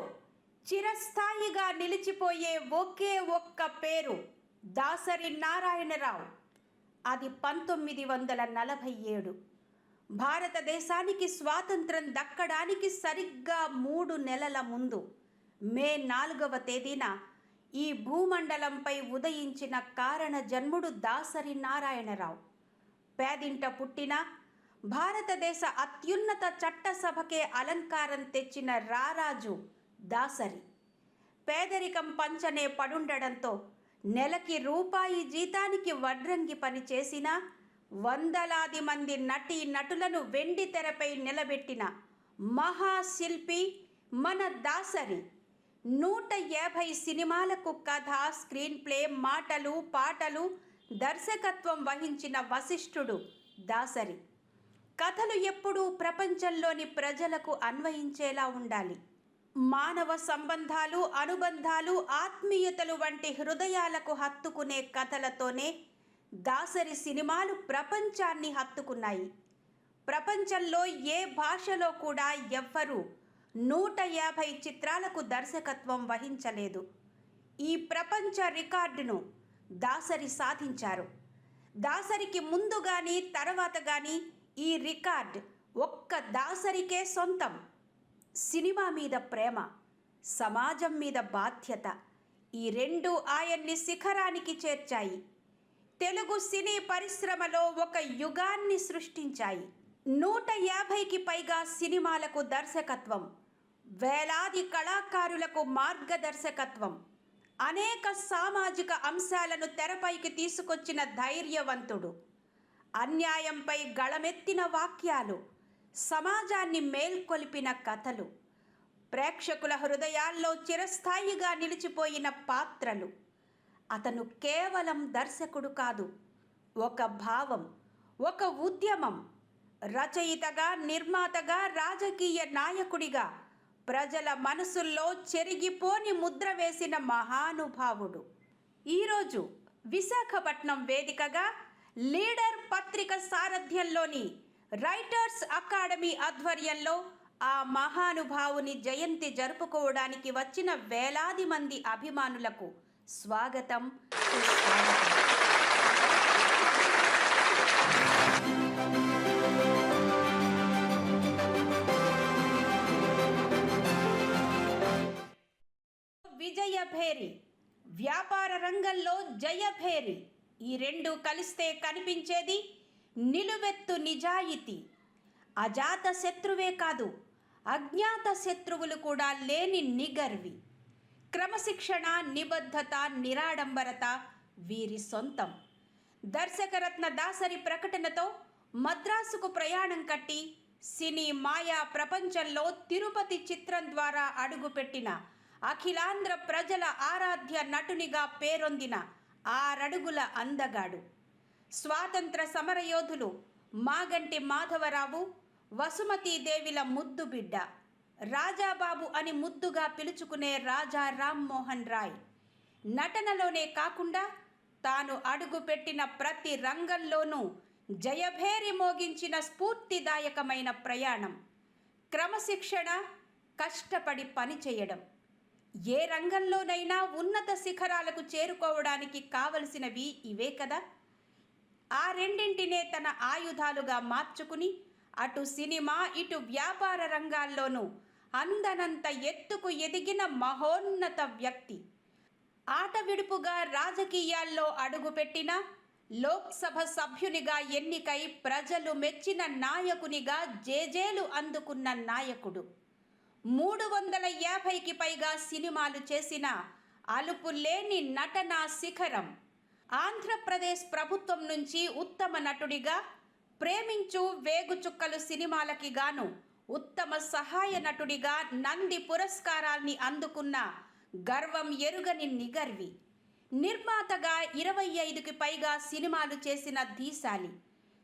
చిరస్థాయిగా నిలిచిపోయే ఒకే ఒక్క పేరు దాసరి నారాయణరావు. అది 1947 భారతదేశానికి స్వాతంత్రం దక్కడానికి సరిగ్గా 3 నెలల ముందు మే 4వ తేదీన ఈ భూమండలంపై ఉదయించిన కారణ జన్ముడు దాసరి నారాయణరావు. పేదింట పుట్టిన భారతదేశ అత్యున్నత చట్టసభకే అలంకారం తెచ్చిన రారాజు దాసరి. పేదరికం పంచనే పడుండడంతో నెలకి రూపాయి జీతానికి వడ్రంగి పని చేసిన వందలాది మంది నటీ నటులను వెండి తెరపై నిలబెట్టిన మహాశిల్పి మన దాసరి. 150 సినిమాలకు కథ, స్క్రీన్ ప్లే, మాటలు, పాటలు, దర్శకత్వం వహించిన వశిష్ఠుడు దాసరి. కథలు ఎప్పుడూ ప్రపంచంలోని ప్రజలకు అన్వయించేలా ఉండాలి. మానవ సంబంధాలు, అనుబంధాలు, ఆత్మీయతలు వంటి హృదయాలకు హత్తుకునే కథలతోనే దాసరి సినిమాలు ప్రపంచాన్ని హత్తుకున్నాయి. ప్రపంచంలో ఏ భాషలో కూడా ఎవ్వరూ 150 చిత్రాలకు దర్శకత్వం వహించలేదు. ఈ ప్రపంచ రికార్డును దాసరి సాధించారు. దాసరికి ముందు కానీ తర్వాత కానీ ఈ రికార్డ్ ఒక్క దాసరికే సొంతం. సినిమా మీద ప్రేమ, సమాజం మీద బాధ్యత, ఈ రెండు ఆయన్ని శిఖరానికి చేర్చాయి. తెలుగు సినీ పరిశ్రమలో ఒక యుగాన్ని సృష్టించాయి. 150కి పైగా సినిమాలకు దర్శకత్వం, వేలాది కళాకారులకు మార్గదర్శకత్వం, అనేక సామాజిక అంశాలను తెరపైకి తీసుకొచ్చిన ధైర్యవంతుడు. అన్యాయంపై గళమెత్తిన వాక్యాలు, సమాజాన్ని మేల్కొలిపిన కథలు, ప్రేక్షకుల హృదయాల్లో చిరస్థాయిగా నిలిచిపోయిన పాత్రలు. అతను కేవలం దర్శకుడు కాదు, ఒక భావం, ఒక ఉద్యమం. రచయితగా, నిర్మాతగా, రాజకీయ నాయకుడిగా ప్రజల మనసుల్లో చెరిగిపోని ముద్ర వేసిన మహానుభావుడు. ఈరోజు విశాఖపట్నం వేదికగా లీడర్ పత్రిక సారథ్యంలోని రైటర్స్ అకాడమీ ఆధ్వర్యంలో ఆ మహానుభావుని జయంతి జరుపుకోవడానికి వచ్చిన వేలాది మంది అభిమానులకు స్వాగతం, సుస్వాగతం. విజయభేరి, వ్యాపార రంగంలో జయభేరి. ఈ రెండు కలిస్తే కనిపించేది నిలువెత్తు నిజాయితీ. అజాత శత్రువే కాదు, అజ్ఞాత శత్రువులు కూడా లేని నిగర్వి. క్రమశిక్షణ, నిబద్ధత, నిరాడంబరత వీరి సొంతం. దర్శకరత్న దాసరి ప్రకటనతో మద్రాసుకు ప్రయాణం కట్టి సినీ మాయా ప్రపంచంలో తిరుపతి చిత్రం ద్వారా అడుగుపెట్టిన అఖిలాంధ్ర ప్రజల ఆరాధ్య నటునిగా పేరొందిన 6 అడుగుల అందగాడు. స్వాతంత్ర సమరయోధులు మాగంటి మాధవరావు, వసుమతీదేవిల ముద్దు బిడ్డ, రాజాబాబు అని ముద్దుగా పిలుచుకునే రాజా రామ్మోహన్ రాయ్. నటనలోనే కాకుండా తాను అడుగుపెట్టిన ప్రతి రంగంలోనూ జయభేరి మోగించిన స్ఫూర్తిదాయకమైన ప్రయాణం. క్రమశిక్షణ, కష్టపడి పనిచేయడం. ఏ రంగంలోనైనా ఉన్నత శిఖరాలకు చేరుకోవడానికి కావలసినవి ఇవే కదా. ఆ రెండింటినే తన ఆయుధాలుగా మార్చుకుని అటు సినిమా, ఇటు వ్యాపార రంగాల్లోనూ అందనంత ఎత్తుకు ఎదిగిన మహోన్నత వ్యక్తి. ఆట విడుపుగా రాజకీయాల్లో అడుగుపెట్టిన, లోక్సభ సభ్యునిగా ఎన్నికై ప్రజలు మెచ్చిన నాయకునిగా జేజేలు అందుకున్న నాయకుడు. 350కి పైగా సినిమాలు చేసిన అలుపులేని నటనా శిఖరం. ఆంధ్రప్రదేశ్ ప్రభుత్వం నుంచి ఉత్తమ నటుడిగా, ప్రేమించు, వేగుచుక్కలు సినిమాలకి గాను ఉత్తమ సహాయ నటుడిగా నంది పురస్కారాల్ని అందుకున్న గర్వం ఎరుగని నిగర్వి. నిర్మాతగా 25కి పైగా సినిమాలు చేసిన ధీశాలి.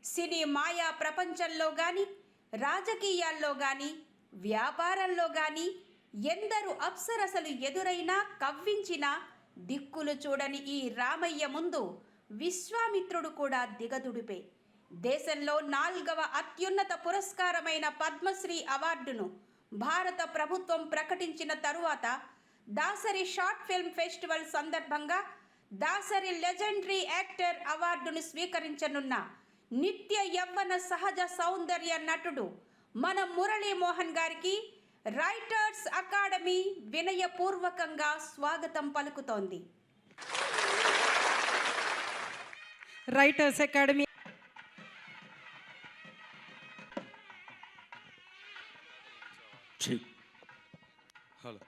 సినీ మాయా ప్రపంచంలో కానీ, రాజకీయాల్లో కానీ, వ్యాపారంలో కానీ ఎందరు అప్సరసలు ఎదురైనా కవ్వించినా దిక్కులు చూడని ఈ రామయ్య ముందు విశ్వామిత్రుడు కూడా దిగదుడిపే. దేశంలో 4వ అత్యున్నత పురస్కారమైన పద్మశ్రీ అవార్డును భారత ప్రభుత్వం ప్రకటించిన తరువాత దాసరి షార్ట్ ఫిల్మ్ ఫెస్టివల్ సందర్భంగా దాసరి లెజెండరీ యాక్టర్ అవార్డును స్వీకరించనున్న నిత్య యవ్వన సహజ సౌందర్య నటుడు మన మురళీమోహన్ గారికి రైటర్స్ అకాడమీ వినయపూర్వకంగా స్వాగతం పలుకుతోంది.
Writers academy
hello.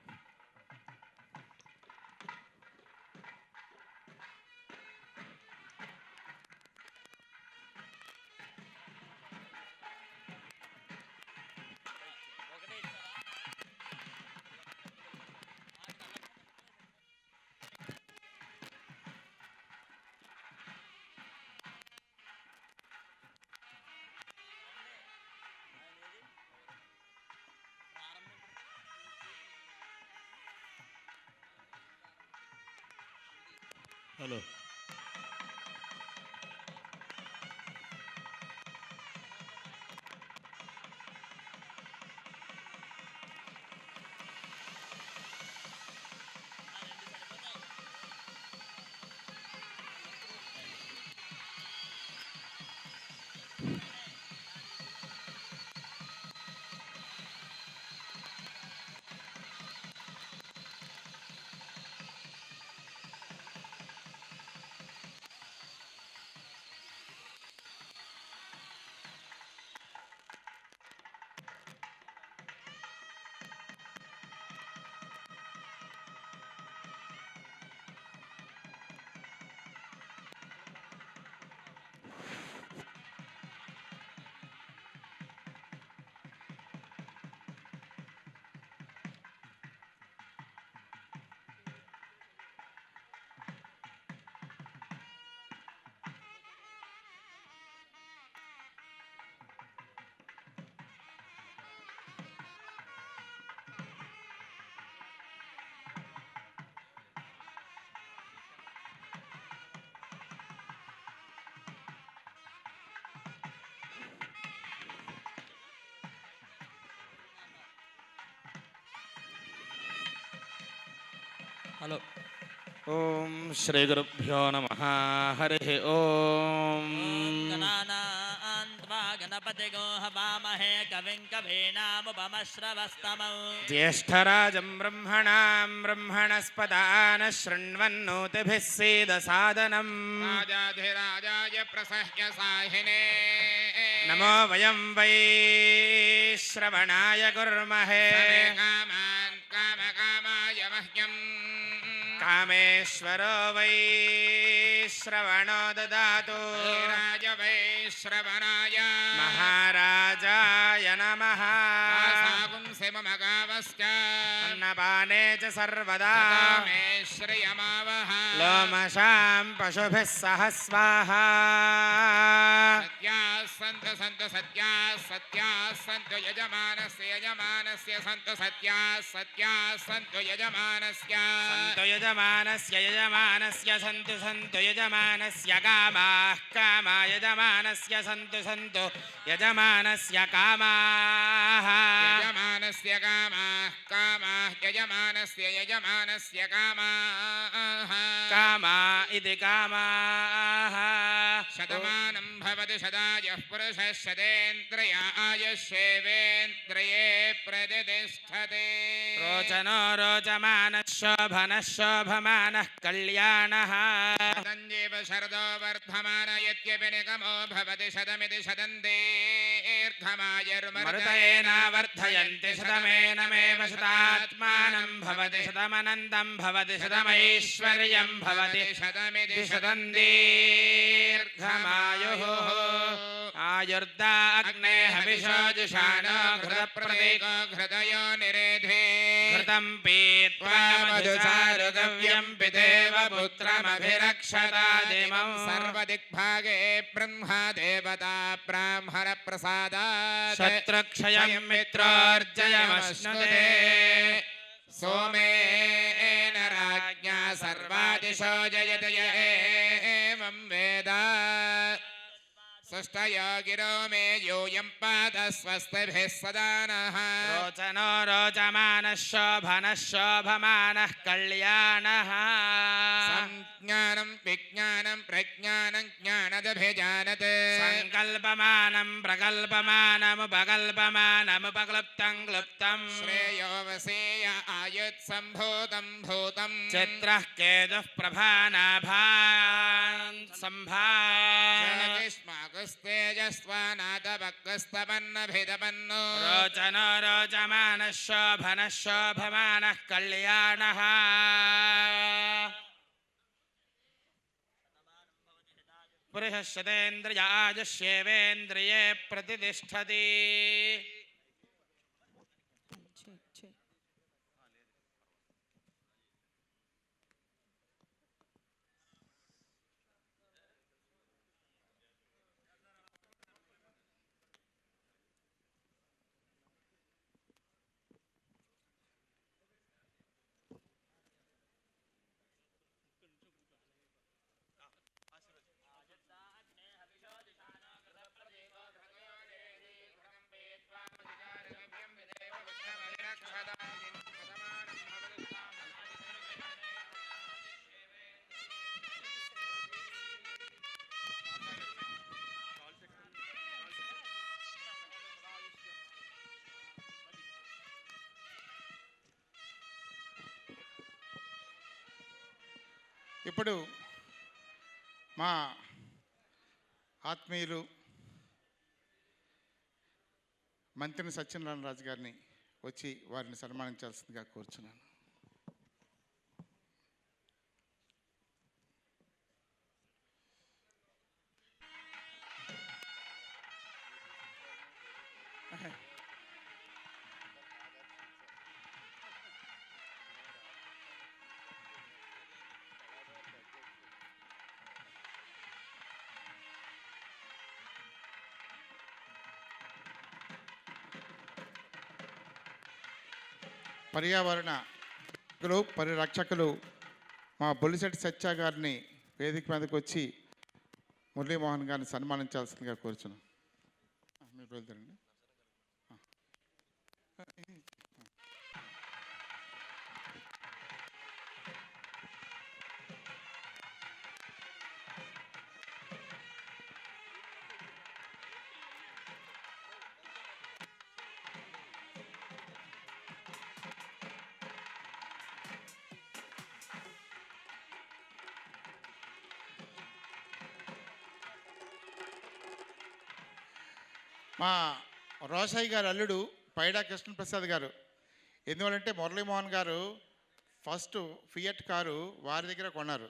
Hello. Hello. ఓం శ్రీ గురుభ్యో నమః. హరి ఓం.
గణపతిగో హవామహే కవిం కవీనాముపమశ్రవస్తమౌ
జ్యేష్ఠరాజం బ్రహ్మణాం బ్రహ్మణస్పదాన శృణ్వన్నోతిభిः सीदसादनम्
రాజాధిరాజాయ ప్రసహ్య సాహినే
నమో వయం వై శ్రవణాయ కుర్మహే
కామాన్ కామకామాయ మహ్యం
కామేశ్వరో వై శ్రవణో దదాతు
రాజ వై శ్రవణాయ
మహారాజాయ नमः अन्नपाने च सर्वदा
मे श्रियमावह
लोमशां पशुभिः सह स्वाहा
सत्याः सन्तु यजमानस्य सन्तु सत्याः सन्तु यजमानस्य
सन्तु यजमानस्य सन्तु यजमानस्य कामा यजमानस्य सन्तु यजमानस्य कामाः
यजमानस्य कामाः यजमानस्य कामाः
कामा इति कामाः
शतमानं भवति शतायुः पुरुषः शतेन्द्रिय आयुष्येवेन्द्रिये प्रतिष्ठते
रोचनो रोचमानः शोभनः शोभमानः कल्याणः
शतञ्जीव शरदो वर्धमान यद्यपि निगमो भवति शतमिति
शतन्तेर्मरुतयेनावर्धयन्ति शतमेनमेव शतात्मानं भवति शतमनन्तं भवति शतमैश्वर्यं भवति
शतमिति
शतन्दीर्घमायुः आयुर्दा अग्ने हविषो जुषाणो घृतप्रदेको
घृतयो निरेधे
घृतं पीत्वा मधुचारुगव्यं पितेव पुत्रमभिरक्षता दिमं
सर्वदिग्भागे ब्रह्मा देवता ब्राह्मण प्रसादात्
शत्रुक्षयं मित्रोर्जयमश्नुते
सोमेन राज्ञा सर्वादिशो जयते य एवं वेद सृष्टयो गिरो मे यूयं पाद स्वस्तिभिः सदा नः
रोचनो रोचमानः शोभनः शोभमानः कल्याणः
संज्ञानं विज्ञानं प्रज्ञानं ज्ञानदभिजानत्
सङ्कल्पमानं प्रकल्पमानमुपकल्पमानमुपक्लुप्तं क्लुप्तं
श्रेयो वसेय आयुत्सम्भूतं भूतं
चित्रः केतुः प्रभानाभान् सम्भान्
तेजस्वानादभक्तस्तपन्नभिदपन्नो
रोचनो रोचमानः शोभनः शोभमानः कल्याणः पुरुषः शतेन्द्रिय आयुष्येवेन्द्रिये प्रतिष्ठति
ఇప్పుడు మా ఆత్మీయులు మంత్రి సత్యనారాయణ రాజు గారిని వచ్చి వారిని సన్మానించాల్సిందిగా కోరుచున్నాను. పర్యావరణ పరిరక్షకులు మా బొలిశెట్టి సత్య గారిని వేదిక మీదకి వచ్చి మురళీమోహన్ గారిని సన్మానించాల్సిందిగా కోరుచున్నాను. మీరు వెళ్తారండి. మా రోషయ్య గారు అల్లుడు పైడా కృష్ణప్రసాద్ గారు, ఎందువలంటే మురళీమోహన్ గారు ఫస్ట్ ఫియట్ కారు వారి దగ్గర కొన్నారు.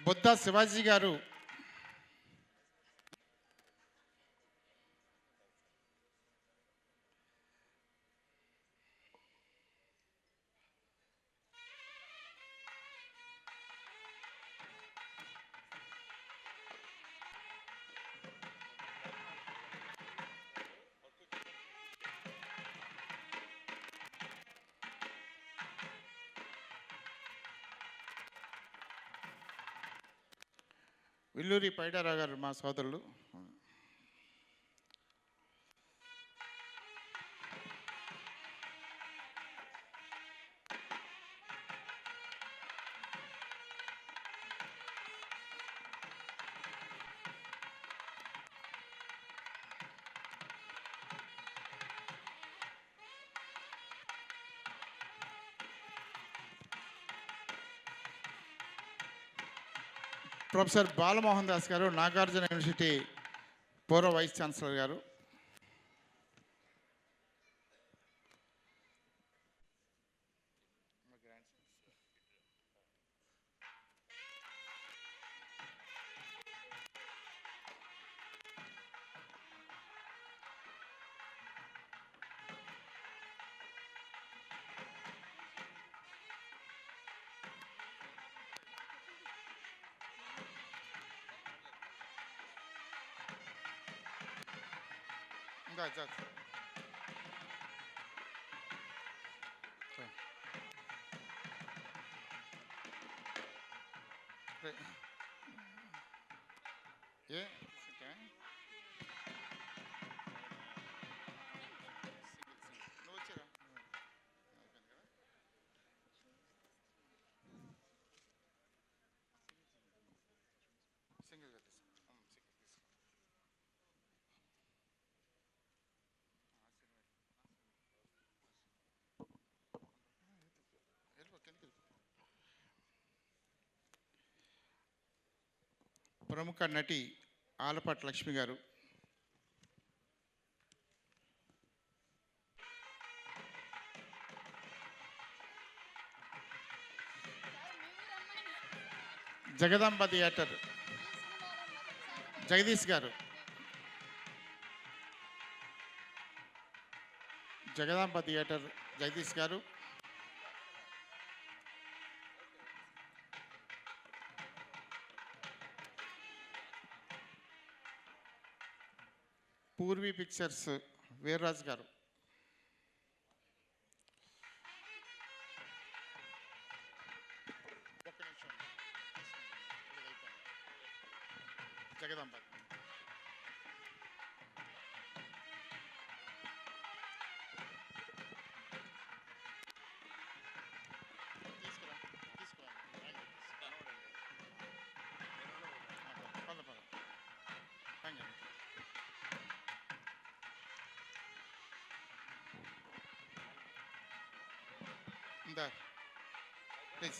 బుద్ధ శివాజీ గారు, విల్లూరి పైడారావు గారు మా సోదరులు. ప్రొఫెసర్ బాలమోహన్ దాస్ గారు, నాగార్జున యూనివర్సిటీ పూర్వ వైస్ ఛాన్సలర్ గారు. Да. ఏ నువ్వు వచ్చారా? సింగిల్గా ప్రముఖ నటి ఆలపాటి లక్ష్మి గారు, జగదాంబ థియేటర్ జగదీష్ గారు, జగదాంబ థియేటర్ జగదీష్ గారు, పూర్వీ పిక్చర్స్ వీర్రాజు గారు, జగదాంబ ప్లీజ్.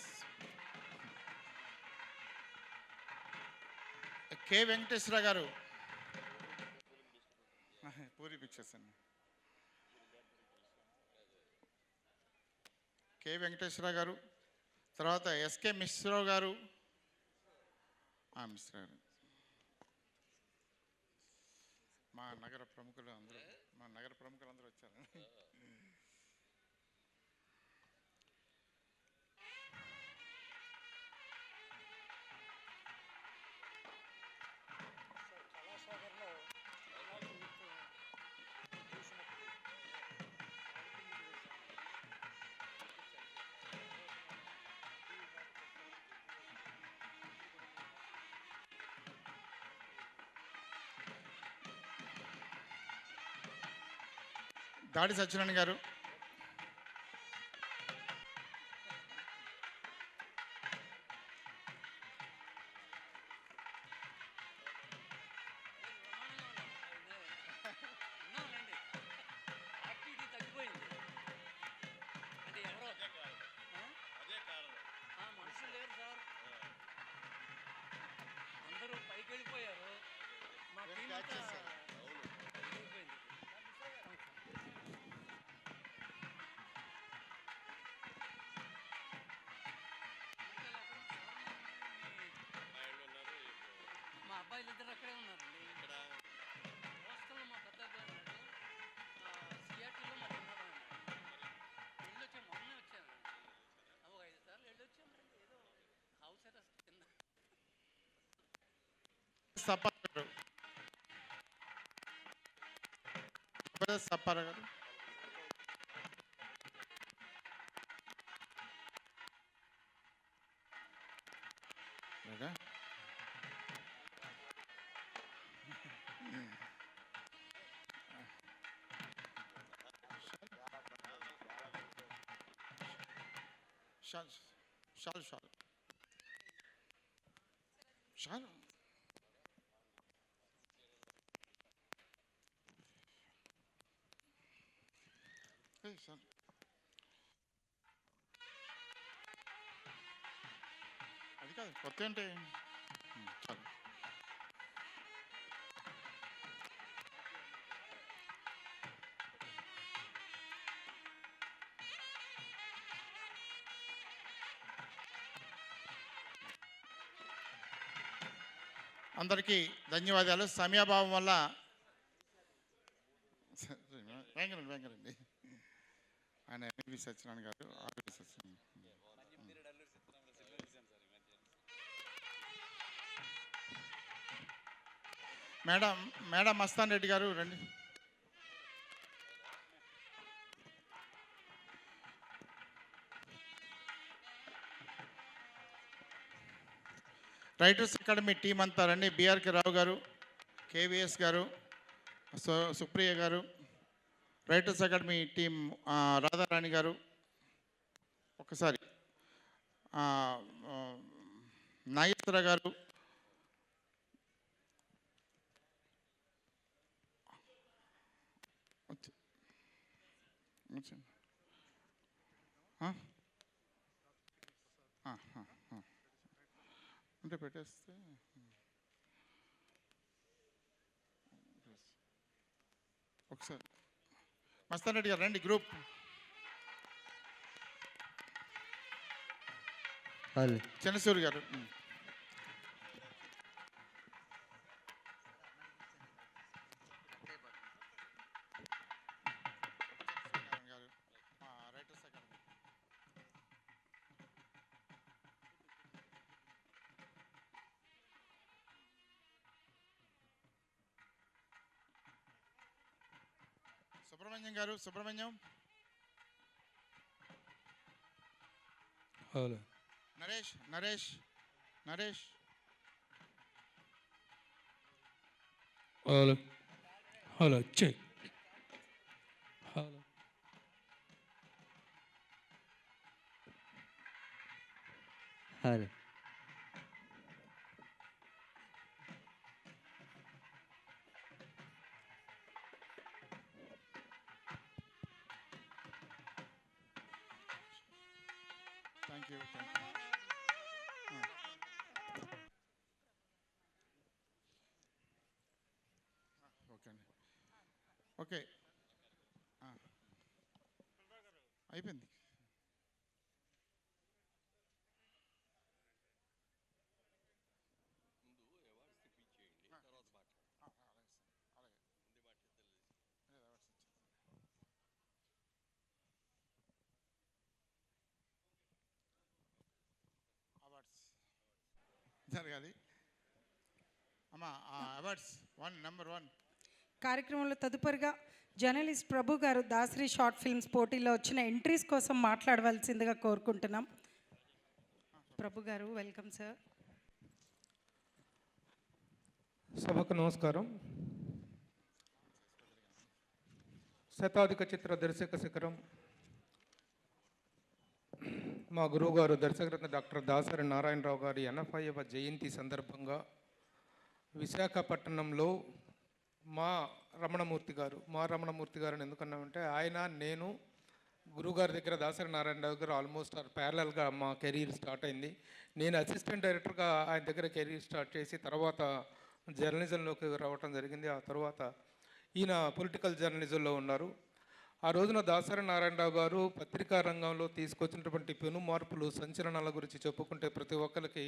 కె వెంకటేశ్వర గారు, పూరి పిక్చర్స్ అండి. కె వెంకటేశ్వర గారు, తర్వాత ఎస్కే మిశ్రావు గారు, మిశ్రా గారు, మా నగర ప్రముఖులు అందరూ వచ్చారు. దాడి సత్యనారాయణ గారు, బ్రదర్స్ సప్పారా గారు. రైటా? Shawl shawl shawl shawl shawl అది కాదు కొత్త అంటే చాలు. అందరికీ ధన్యవాదాలు. సమయాభావం వల్ల వెంకరండి ఆయన ఎంవి సత్యనారాయణ గారు ఆర్వి సత్యనారాయణ. మేడం మస్తాన్ రెడ్డి గారు రండి. రైటర్స్ అకాడమీ టీం అంతా రండి. బిఆర్కే రావు గారు, కేవీఎస్ గారు, సుప్రియ గారు, రైటర్స్ అకాడమీ టీం రాధారాణి గారు, ఒకసారి నాగేశ్వర గారు, అంటే పెట్టేస్తే ఒకసారి మస్తాన్ రెడ్డి గారు రండి. గ్రూప్ చంద్రసూరి గారు, writers academy Subrahmanyam garu, Subrahmanyam,
hello
Naresh Naresh Naresh
hello hello check hello
hello
thank you. Okay అండి. ఓకే అయిపోయింది. జరగాలి అమ్మా. అవార్డ్స్ నెంబర్ 1
కార్యక్రమంలో తదుపరిగా జర్నలిస్ట్ ప్రభు గారు దాసరి షార్ట్ ఫిల్మ్స్ పోటీలో వచ్చిన ఎంట్రీస్ కోసం మాట్లాడవలసిందిగా కోరుకుంటున్నాం. ప్రభు గారు వెల్కమ్ సార్.
సభకు నమస్కారం. శతాధిక చిత్ర దర్శక శిఖరం మా గురువు గారు దర్శకరత్న డాక్టర్ దాసరి నారాయణరావు గారి 80వ జయంతి సందర్భంగా విశాఖపట్నంలో మా రమణమూర్తి గారు ఎందుకన్నామంటే ఆయన నేను గురువుగారి దగ్గర దాసరి నారాయణరావు గారు ఆల్మోస్ట్ ప్యారలల్గా మా కెరీర్ స్టార్ట్ అయింది. నేను అసిస్టెంట్ డైరెక్టర్గా ఆయన దగ్గర కెరీర్ స్టార్ట్ చేసి తర్వాత జర్నలిజంలోకి రావటం జరిగింది. ఆ తర్వాత ఈయన పొలిటికల్ జర్నలిజంలో ఉన్నారు. ఆ రోజున దాసరి నారాయణరావు గారు పత్రికా రంగంలో తీసుకొచ్చినటువంటి పెను మార్పులు, సంచలనాల గురించి చెప్పుకుంటే ప్రతి ఒక్కరికి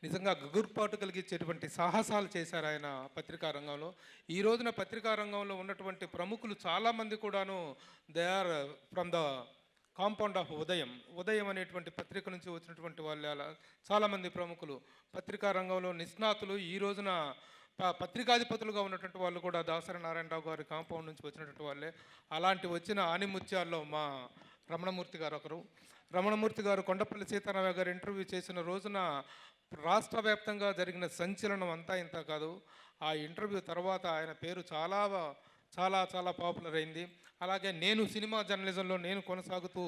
నిజంగా గగుర్పాటు కలిగించేటువంటి సాహసాలు చేశారు ఆయన పత్రికా రంగంలో. ఈ రోజున పత్రికా రంగంలో ఉన్నటువంటి ప్రముఖులు చాలామంది కూడాను they are from the compound of Udayam అనేటువంటి పత్రిక నుంచి వచ్చినటువంటి వాళ్ళు చాలామంది ప్రముఖులు పత్రికా రంగంలో నిష్ణాతులు ఈ రోజున పత్రికాధిపతులుగా ఉన్నటువంటి వాళ్ళు కూడా దాసరి నారాయణరావు గారి కాంపౌండ్ నుంచి వచ్చినటువంటి వాళ్ళే. అలాంటి వచ్చిన ఆనిముత్యాల్లో మా రమణమూర్తి గారు ఒకరు. రమణమూర్తి గారు కొండపల్లి సీతారామయ్య గారు ఇంటర్వ్యూ చేసిన రోజున రాష్ట్ర వ్యాప్తంగా జరిగిన సంచలనం అంతా ఇంత కాదు. ఆ ఇంటర్వ్యూ తర్వాత ఆయన పేరు చాలా చాలా చాలా పాపులర్ అయింది. అలాగే నేను సినిమా జర్నలిజంలో నేను కొనసాగుతూ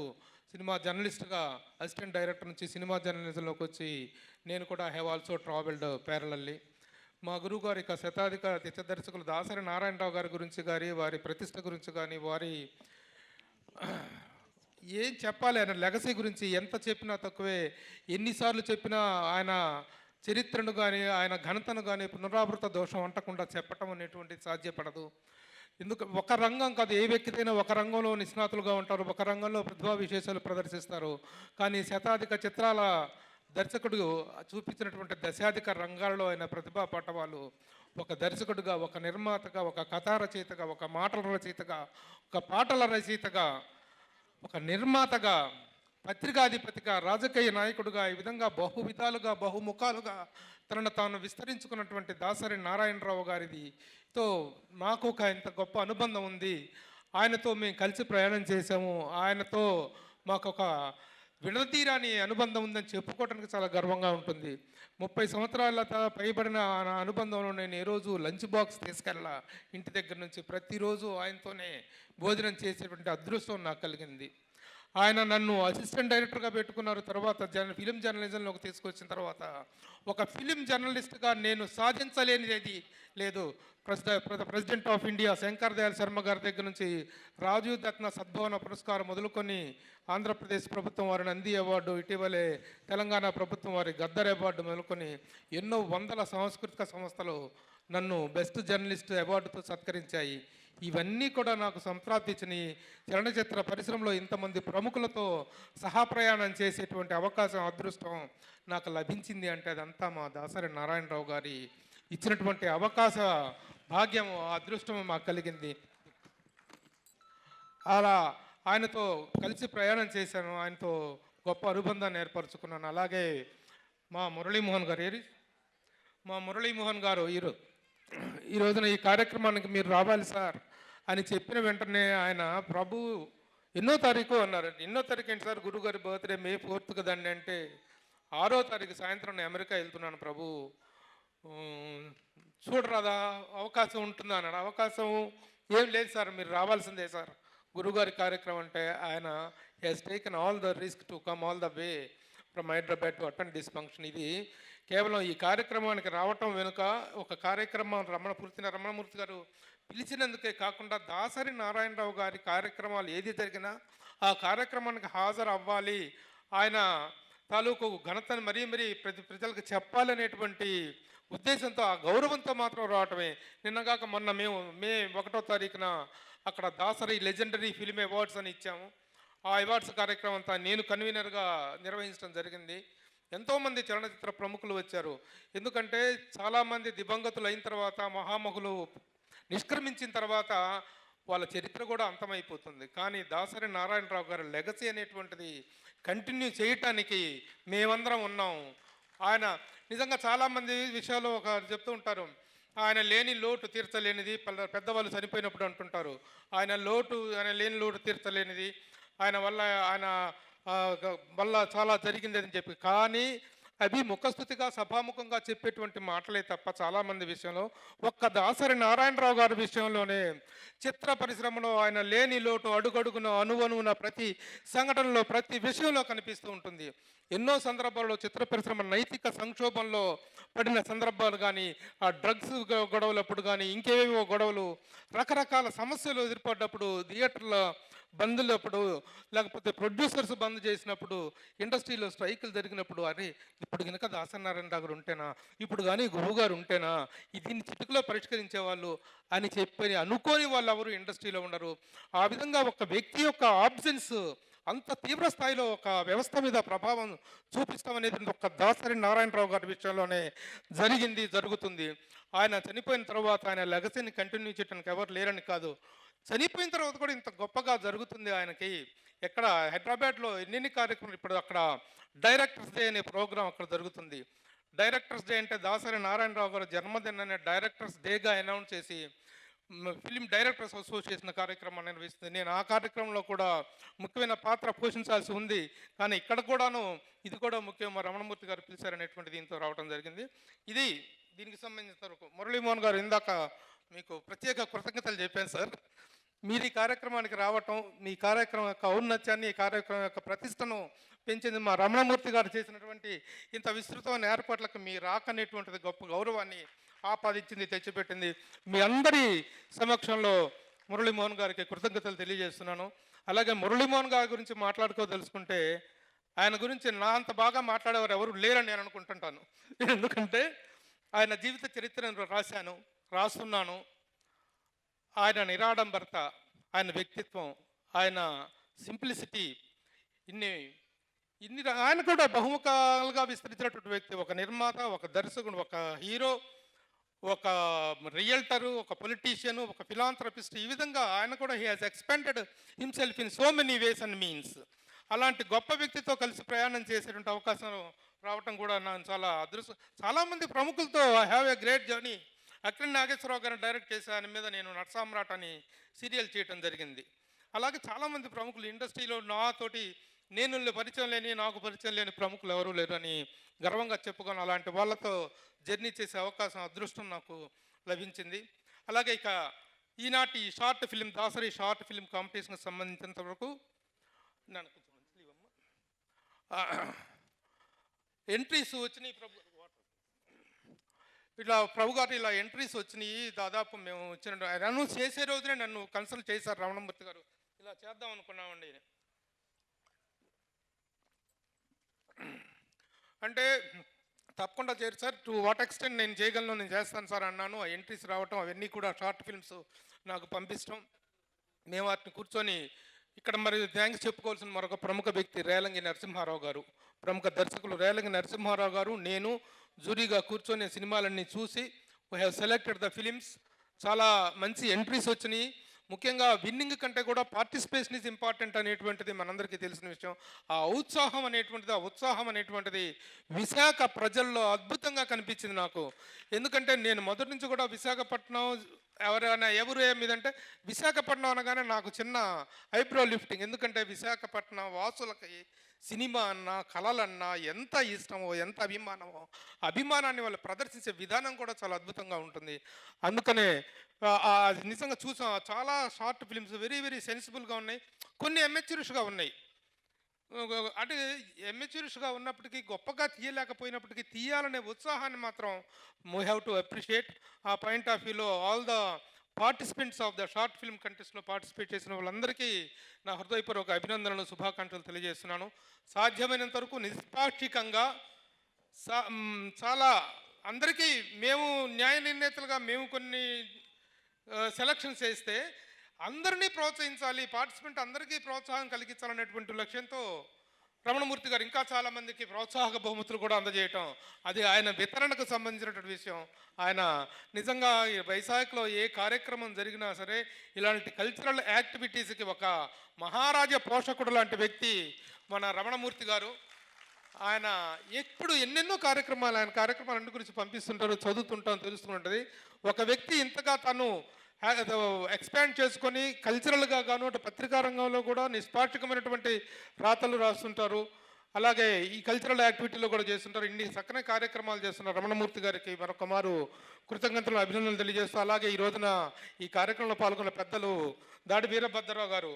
సినిమా జర్నలిస్ట్గా అసిస్టెంట్ డైరెక్టర్ నుంచి సినిమా జర్నలిజంలోకి వచ్చి నేను కూడా హ్యావ్ ఆల్సో ట్రావెల్డ్ ప్యారలల్లీ. మా గురువు గారి యొక్క శతాధిక చిత్రదర్శకులు దాసరి నారాయణరావు గారి గురించి కానీ వారి ప్రతిష్ట గురించి కానీ వారి ఏం చెప్పాలి ఆయన లెగసీ గురించి ఎంత చెప్పినా తక్కువే. ఎన్నిసార్లు చెప్పినా ఆయన చరిత్రను కానీ ఆయన ఘనతను కానీ పునరావృత దోషం అంటకుండా చెప్పటం అనేటువంటిది సాధ్యపడదు. ఎందుకు ఒక రంగం కాదు, ఏ వ్యక్తికైనా ఒక రంగంలో నిష్ణాతులుగా ఉంటారు, ఒక రంగంలో ప్రతిభా విశేషాలు ప్రదర్శిస్తారు. కానీ శతాధిక చిత్రాల దర్శకుడు చూపించినటువంటి దశాధిక రంగాల్లో ఆయన ప్రతిభా పటవాళ్ళు ఒక దర్శకుడిగా, ఒక నిర్మాతగా, ఒక కథా రచయితగా, ఒక మాటల రచయితగా, ఒక పాటల రచయితగా, ఒక నిర్మాతగా, పత్రికాధిపతిగా, రాజకీయ నాయకుడిగా, ఈ విధంగా బహువిధాలుగా బహుముఖాలుగా తనను తాను విస్తరించుకున్నటువంటి దాసరి నారాయణరావు గారితో నాకు ఒక ఇంత గొప్ప అనుబంధం ఉంది. ఆయనతో మేము కలిసి ప్రయాణం చేశాము. ఆయనతో మాకు ఒక విడదీరాని అనుబంధం ఉందని చెప్పుకోవడానికి చాలా గర్వంగా ఉంటుంది. 30 సంవత్సరాల పైబడిన అనుబంధంలో నేను ఏ రోజు లంచ్ బాక్స్ తీసుకెళ్ళా. ఇంటి దగ్గర నుంచి ప్రతిరోజు ఆయనతోనే భోజనం చేసేటువంటి అదృష్టం నాకు కలిగింది. ఆయన నన్ను అసిస్టెంట్ డైరెక్టర్గా పెట్టుకున్నారు. తర్వాత ఫిలిం జర్నలిజంలోకి తీసుకొచ్చిన తర్వాత ఒక ఫిలిం జర్నలిస్ట్గా నేను సాధించలేనిది లేదు. President of India Shankar Dayal Sharma గారి దగ్గర నుంచి రాజీవ్ రత్న సద్భావన పురస్కారం మొదలుకొని ఆంధ్రప్రదేశ్ ప్రభుత్వం వారి నంది అవార్డు, ఇటీవలే తెలంగాణ ప్రభుత్వం వారి గద్దర్ అవార్డు మొదలుకొని ఎన్నో వందల సాంస్కృతిక సంస్థలు నన్ను బెస్ట్ జర్నలిస్ట్ అవార్డుతో సత్కరించాయి. ఇవన్నీ కూడా నాకు సంప్రాప్తించిన చలనచిత్ర పరిశ్రమలో ఇంతమంది ప్రముఖులతో సహాప్రయాణం చేసేటువంటి అవకాశం, అదృష్టం నాకు లభించింది అంటే అదంతా మా దాసరి నారాయణరావు గారి ఇచ్చినటువంటి అవకాశ భాగ్యం, అదృష్టం మాకు కలిగింది. అలా ఆయనతో కలిసి ప్రయాణం చేశాను. ఆయనతో గొప్ప అనుబంధాన్ని ఏర్పరచుకున్నాను. అలాగే మా మురళీమోహన్ గారు ఈ రోజున ఈ కార్యక్రమానికి మీరు రావాలి సార్ అని చెప్పిన వెంటనే ఆయన ప్రభు ఎన్నో తారీఖు అన్నారు. ఎన్నో తారీఖు ఏంటి సార్, గురుగారి బర్త్డే May 4th కదండి అంటే 6వ తారీఖు సాయంత్రం నేను అమెరికా వెళ్తున్నాను ప్రభు, చూడరాదా అవకాశం ఉంటుందా అన్నాడు. అవకాశం ఏం లేదు సార్, మీరు రావాల్సిందే సార్ గురుగారి కార్యక్రమం అంటే. ఆయన he's taken all the risk to come all the way from Hyderabad to attend this function. ఇది కేవలం ఈ కార్యక్రమానికి రావటం వెనుక ఒక కార్యక్రమం రమణమూర్తి గారు పిలిచినందుకే కాకుండా దాసరి నారాయణరావు గారి కార్యక్రమాలు ఏది జరిగినా ఆ కార్యక్రమానికి హాజరు అవ్వాలి, ఆయన తాలూకు ఘనతను మరీ ప్రజలకు చెప్పాలనేటువంటి ఉద్దేశంతో, ఆ గౌరవంతో మాత్రం రావటమే. నిన్నగాక మొన్న మేము May 1వ తారీఖున అక్కడ దాసరి లెజెండరీ ఫిల్మ్ అవార్డ్స్ అని ఇచ్చాము. ఆ అవార్డ్స్ కార్యక్రమం అంతా నేను కన్వీనర్గా నిర్వహించడం జరిగింది. ఎంతోమంది చలనచిత్ర ప్రముఖులు వచ్చారు. ఎందుకంటే చాలామంది దివంగతులు అయిన తర్వాత, మహామహులు నిష్క్రమించిన తర్వాత వాళ్ళ చరిత్ర కూడా అంతమైపోతుంది. కానీ దాసరి నారాయణరావు గారి లెగసీ అనేటువంటిది కంటిన్యూ చేయటానికి మేమందరం ఉన్నాం. ఆయన నిజంగా చాలామంది విషయాలు ఒక చెప్తూ ఉంటారు, ఆయన లేని లోటు తీర్చలేనిది, పెద్దవాళ్ళు చనిపోయినప్పుడు అంటుంటారు ఆయన లేని లోటు తీర్చలేనిది, ఆయన వల్ల చాలా జరిగింది అని చెప్పి. కానీ అవి ముఖస్థుతిగా సభాముఖంగా చెప్పేటువంటి మాటలే తప్ప చాలామంది విషయంలో, ఒక్క దాసరి నారాయణరావు గారి విషయంలోనే చిత్ర పరిశ్రమలో ఆయన లేని లోటు అడుగడుగున అణువణువున ప్రతి సంఘటనలో ప్రతి విషయంలో కనిపిస్తూ ఉంటుంది. ఎన్నో సందర్భాల్లో చిత్ర పరిశ్రమ నైతిక సంక్షోభంలో పడిన సందర్భాలు కానీ, ఆ డ్రగ్స్ గొడవలప్పుడు కానీ, ఇంకేవేవో గొడవలు, రకరకాల సమస్యలు ఎదుర్పడ్డప్పుడు, థియేటర్ల బందులప్పుడు, లేకపోతే ప్రొడ్యూసర్స్ బంద్ చేసినప్పుడు, ఇండస్ట్రీలో స్ట్రైకులు జరిగినప్పుడు, అరే ఇప్పుడు కనుక దాసనారాయణరావు గారు ఉంటేనా, ఇప్పుడు కానీ గురువు గారు ఉంటేనా దీన్ని చిటికలో పరిష్కరించేవాళ్ళు అని చెప్పి అనుకోని వాళ్ళు ఎవరు ఇండస్ట్రీలో ఉండరు. ఆ విధంగా ఒక వ్యక్తి యొక్క ఆబ్సెన్స్ అంత తీవ్ర స్థాయిలో ఒక వ్యవస్థ మీద ప్రభావం చూపిస్తామనేది ఒక దాసరి నారాయణరావు గారి విషయంలోనే జరుగుతుంది. ఆయన చనిపోయిన తర్వాత ఆయన లెగసీని కంటిన్యూ చేయడానికి ఎవరు లేరని కాదు, చనిపోయిన తర్వాత కూడా ఇంత గొప్పగా జరుగుతుంది ఆయనకి. ఎక్కడ హైదరాబాద్లో ఎన్ని కార్యక్రమాలు, ఇప్పుడు అక్కడ డైరెక్టర్స్ డే అనే ప్రోగ్రాం అక్కడ జరుగుతుంది. డైరెక్టర్స్ డే అంటే దాసరి నారాయణరావు గారు జన్మదినాన్ని డైరెక్టర్స్ డేగా అనౌన్స్ చేసి ఫిలిం డైరెక్టర్స్ అసోసియేషన్ కార్యక్రమాన్ని నిర్వహిస్తుంది. నేను ఆ కార్యక్రమంలో కూడా ముఖ్యమైన పాత్ర పోషించాల్సి ఉంది. కానీ ఇక్కడ కూడాను ఇది కూడా ముఖ్యం, మా రమణమూర్తి గారు పిలిచారనేటువంటి దీంతో రావడం జరిగింది. దీనికి సంబంధించిన వరకు మురళీమోహన్ గారు ఇందాక మీకు ప్రత్యేక కృతజ్ఞతలు చెప్పాను సార్. మీరు ఈ కార్యక్రమానికి రావటం, మీ కార్యక్రమం యొక్క ఔన్నత్యాన్ని, ఈ కార్యక్రమం యొక్క ప్రతిష్టను పెంచింది మా రమణమూర్తి గారు చేసినటువంటి ఇంత విస్తృతమైన ఏర్పాట్లకు మీ రాకనేటువంటిది గొప్ప గౌరవాన్ని ఆపాదించింది, తెచ్చిపెట్టింది. మీ అందరి సమక్షంలో మురళీమోహన్ గారికి కృతజ్ఞతలు తెలియజేస్తున్నాను. అలాగే మురళీమోహన్ గారి గురించి మాట్లాడుకోదలుచుకుంటే ఆయన గురించి నా అంత బాగా మాట్లాడేవారు ఎవరు లేరని నేను అనుకుంటుంటాను. ఎందుకంటే ఆయన జీవిత చరిత్రను రాస్తున్నాను. ఆయన నిరాడంబరత, ఆయన వ్యక్తిత్వం, ఆయన సింప్లిసిటీ, ఆయన కూడా బహుముఖాలుగా విస్తరించినటువంటి వ్యక్తి. ఒక నిర్మాత, ఒక దర్శకుడు, ఒక హీరో, ఒక రియల్టరు, ఒక పొలిటీషియను, ఒక ఫిలాంథ్రపిస్ట్. ఈ విధంగా ఆయన కూడా he has expended himself in so many ways and means. అలాంటి గొప్ప వ్యక్తితో కలిసి ప్రయాణం చేసేటువంటి అవకాశం రావటం కూడా నాకు చాలా అదృష్టం. చాలామంది ప్రముఖులతో I have a great journey. Akkineni Nageswara Rao గారిని డైరెక్ట్ చేసే ఆయన మీద నేను నటసామ్రాట్ అని సీరియల్ చేయటం జరిగింది. అలాగే చాలామంది ప్రముఖులు ఇండస్ట్రీలో నాతోటి నాకు పరిచయం లేని ప్రముఖులు ఎవరూ లేరు అని గర్వంగా చెప్పుకొని అలాంటి వాళ్ళతో జర్నీ చేసే అవకాశం, అదృష్టం నాకు లభించింది. అలాగే ఇక ఈనాటి short film Dasari short film కాంపిటీషన్కి సంబంధించినంత వరకు నన్ను కొంచెం ఎంట్రీస్ వచ్చినాయి. ప్రభు గారు ఇలా ఎంట్రీస్ వచ్చినాయి. దాదాపు మేము వచ్చిన అనౌన్స్ చేసే రోజునే నన్ను కన్సల్ట్ చేశారు రమణమూర్తి గారు. ఇలా చేద్దాం అనుకున్నామండి. అంటే తప్పకుండా చేయరు సార్, టు వాట్ ఎక్స్టెంట్ నేను చేయగలను నేను చేస్తాను సార్ అన్నాను. ఆ ఎంట్రీస్ రావటం, అవన్నీ కూడా షార్ట్ ఫిల్మ్స్ నాకు పంపించడం, మేము వాటిని కూర్చొని ఇక్కడ మరి థ్యాంక్స్ చెప్పుకోవాల్సిన మరొక ప్రముఖ వ్యక్తి రేలంగి నరసింహారావు గారు, ప్రముఖ దర్శకులు రేలంగి నరసింహారావు గారు, నేను జూరీగా కూర్చొని సినిమాలన్నీ చూసి we have selected the films. చాలా మంచి ఎంట్రీస్ వచ్చినాయి. ముఖ్యంగా విన్నింగ్ కంటే కూడా పార్టిసిపేషన్ ఈజ్ ఇంపార్టెంట్ అనేటువంటిది మనందరికీ తెలిసిన విషయం. ఆ ఉత్సాహం అనేటువంటిది విశాఖ ప్రజల్లో అద్భుతంగా కనిపించింది నాకు. ఎందుకంటే నేను మొదటి నుంచి కూడా విశాఖపట్నం ఎవరు ఏమిదంటే విశాఖపట్నం అనగానే నాకు చిన్న ఐబ్రో లిఫ్టింగ్. ఎందుకంటే విశాఖపట్నం వాసులకి సినిమా అన్నా కళలన్నా ఎంత ఇష్టమో, ఎంత అభిమానాన్ని వాళ్ళు ప్రదర్శించే విధానం కూడా చాలా అద్భుతంగా ఉంటుంది. అందుకనే నిజంగా చూసాం చాలా షార్ట్ ఫిలిమ్స్ వెరీ వెరీ సెన్సిబుల్గా ఉన్నాయి, కొన్ని ఎమ్మెచ్యూరిష్గా ఉన్నాయి. అంటే ఎమ్మెచ్యూరిష్గా ఉన్నప్పటికీ, గొప్పగా తీయలేకపోయినప్పటికీ తీయాలనే ఉత్సాహాన్ని మాత్రం వీ హ్యావ్ టు అప్రిషియేట్. ఆ పాయింట్ ఆఫ్ వ్యూలో all the participants of the short film కంటెస్ట్లో పార్టిసిపేట్ చేసిన వాళ్ళందరికీ నా హృదయపూర్వక అభినందనలు, శుభాకాంక్షలు తెలియజేస్తున్నాను. సాధ్యమైనంత వరకు నిష్పాక్షికంగా చాలా అందరికీ మేము న్యాయ నిర్ణేతలుగా మేము కొన్ని సెలక్షన్స్ చేస్తే అందరినీ ప్రోత్సహించాలి, పార్టిసిపెంట్ అందరికీ ప్రోత్సాహం కలిగించాలనేటువంటి లక్ష్యంతో రమణమూర్తి గారు ఇంకా చాలామందికి ప్రోత్సాహక బహుమతులు కూడా అందజేయటం, అది ఆయన వితరణకు సంబంధించినటువంటి విషయం. ఆయన నిజంగా వైశాఖలో ఏ కార్యక్రమం జరిగినా సరే ఇలాంటి కల్చరల్ యాక్టివిటీస్కి ఒక మహారాజ పోషకుడు లాంటి వ్యక్తి మన రమణమూర్తి గారు. ఆయన ఎప్పుడు ఎన్నెన్నో కార్యక్రమాలు, ఆయన కార్యక్రమాలన్నిటి గురించి పంపిస్తుంటారు, చదువుతుంటాం, తెలుస్తుంటుంది. ఒక వ్యక్తి ఇంతగా తను ఎక్స్పాండ్ చేసుకొని కల్చరల్గా గాను అటు పత్రికా రంగంలో కూడా నిష్పాక్షికమైనటువంటి రాతలు రాస్తుంటారు. అలాగే ఈ కల్చరల్ యాక్టివిటీలో కూడా చేస్తుంటారు. ఇన్ని చక్కని కార్యక్రమాలు చేస్తున్నారు. రమణమూర్తి గారికి మరొక మారు కృతజ్ఞతలు, అభినందనలు తెలియజేస్తూ, అలాగే ఈ రోజున ఈ కార్యక్రమంలో పాల్గొన్న పెద్దలు దాడి వీరభద్రరావు గారు,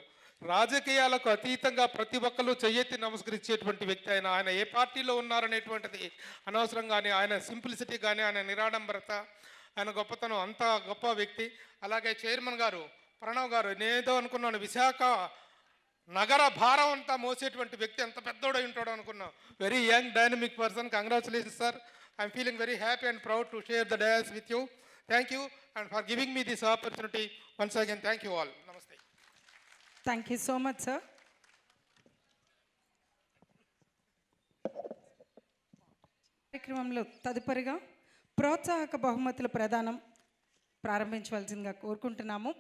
రాజకీయాలకు అతీతంగా ప్రతి ఒక్కరు చెయ్యెత్తి నమస్కరించేటువంటి వ్యక్తి. ఆయన ఏ పార్టీలో ఉన్నారనేటువంటిది అనవసరం. కానీ ఆయన సింప్లిసిటీ కానీ, ఆయన నిరాడంబరత, ఆయన గొప్పతనం, అంత గొప్ప వ్యక్తి. అలాగే చైర్మన్ గారు ప్రణవ్ గారు, నేనేదో అనుకున్నాను విశాఖ నగర భారం అంతా మోసేటువంటి వ్యక్తి, ఎంత పెద్దోడై ఉంటాడో అనుకున్నాం. Very young dynamic person. Congratulations sir. I'm feeling very happy and proud to share the dais with you. Thank you and for giving me this opportunity once again. Thank you all. నమస్తే.
Thank you so much sir. కార్యక్రమంలో తదుపరిగా ప్రోత్సాహక బహుమతుల ప్రదానం ప్రారంభించవలసిందిగా కోరుకుంటున్నాము.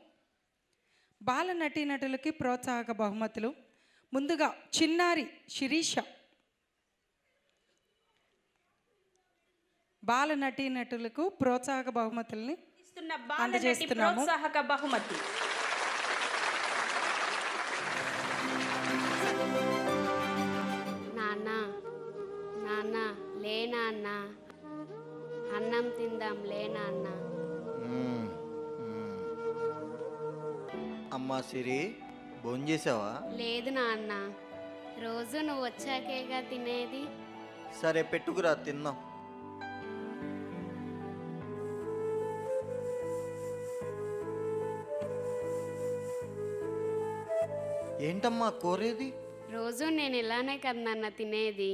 బాల నటీనటులకి ప్రోత్సాహక బహుమతులు. ముందుగా చిన్నారి శిరీష. బాల నటీనటులకు ప్రోత్సాహక బహుమతుల్ని
ఇస్తున్న బాలనటి
అందజేస్తున్నాము.
ప్రోత్సాహక బహుమతి.
నాన్న నాన్న లే నాన్న, అన్నం తిందాం లే నాన్న.
అమ్మా సిరి భోంచేసావా?
లేదు నాన్న, రోజు నువ్వు వచ్చాకేగా తినేది.
సరే పెట్టుకురా తిందాం. ఏంటమ్మా కూరేది?
రోజు నేను ఇలానే కదా నాన్న తినేది.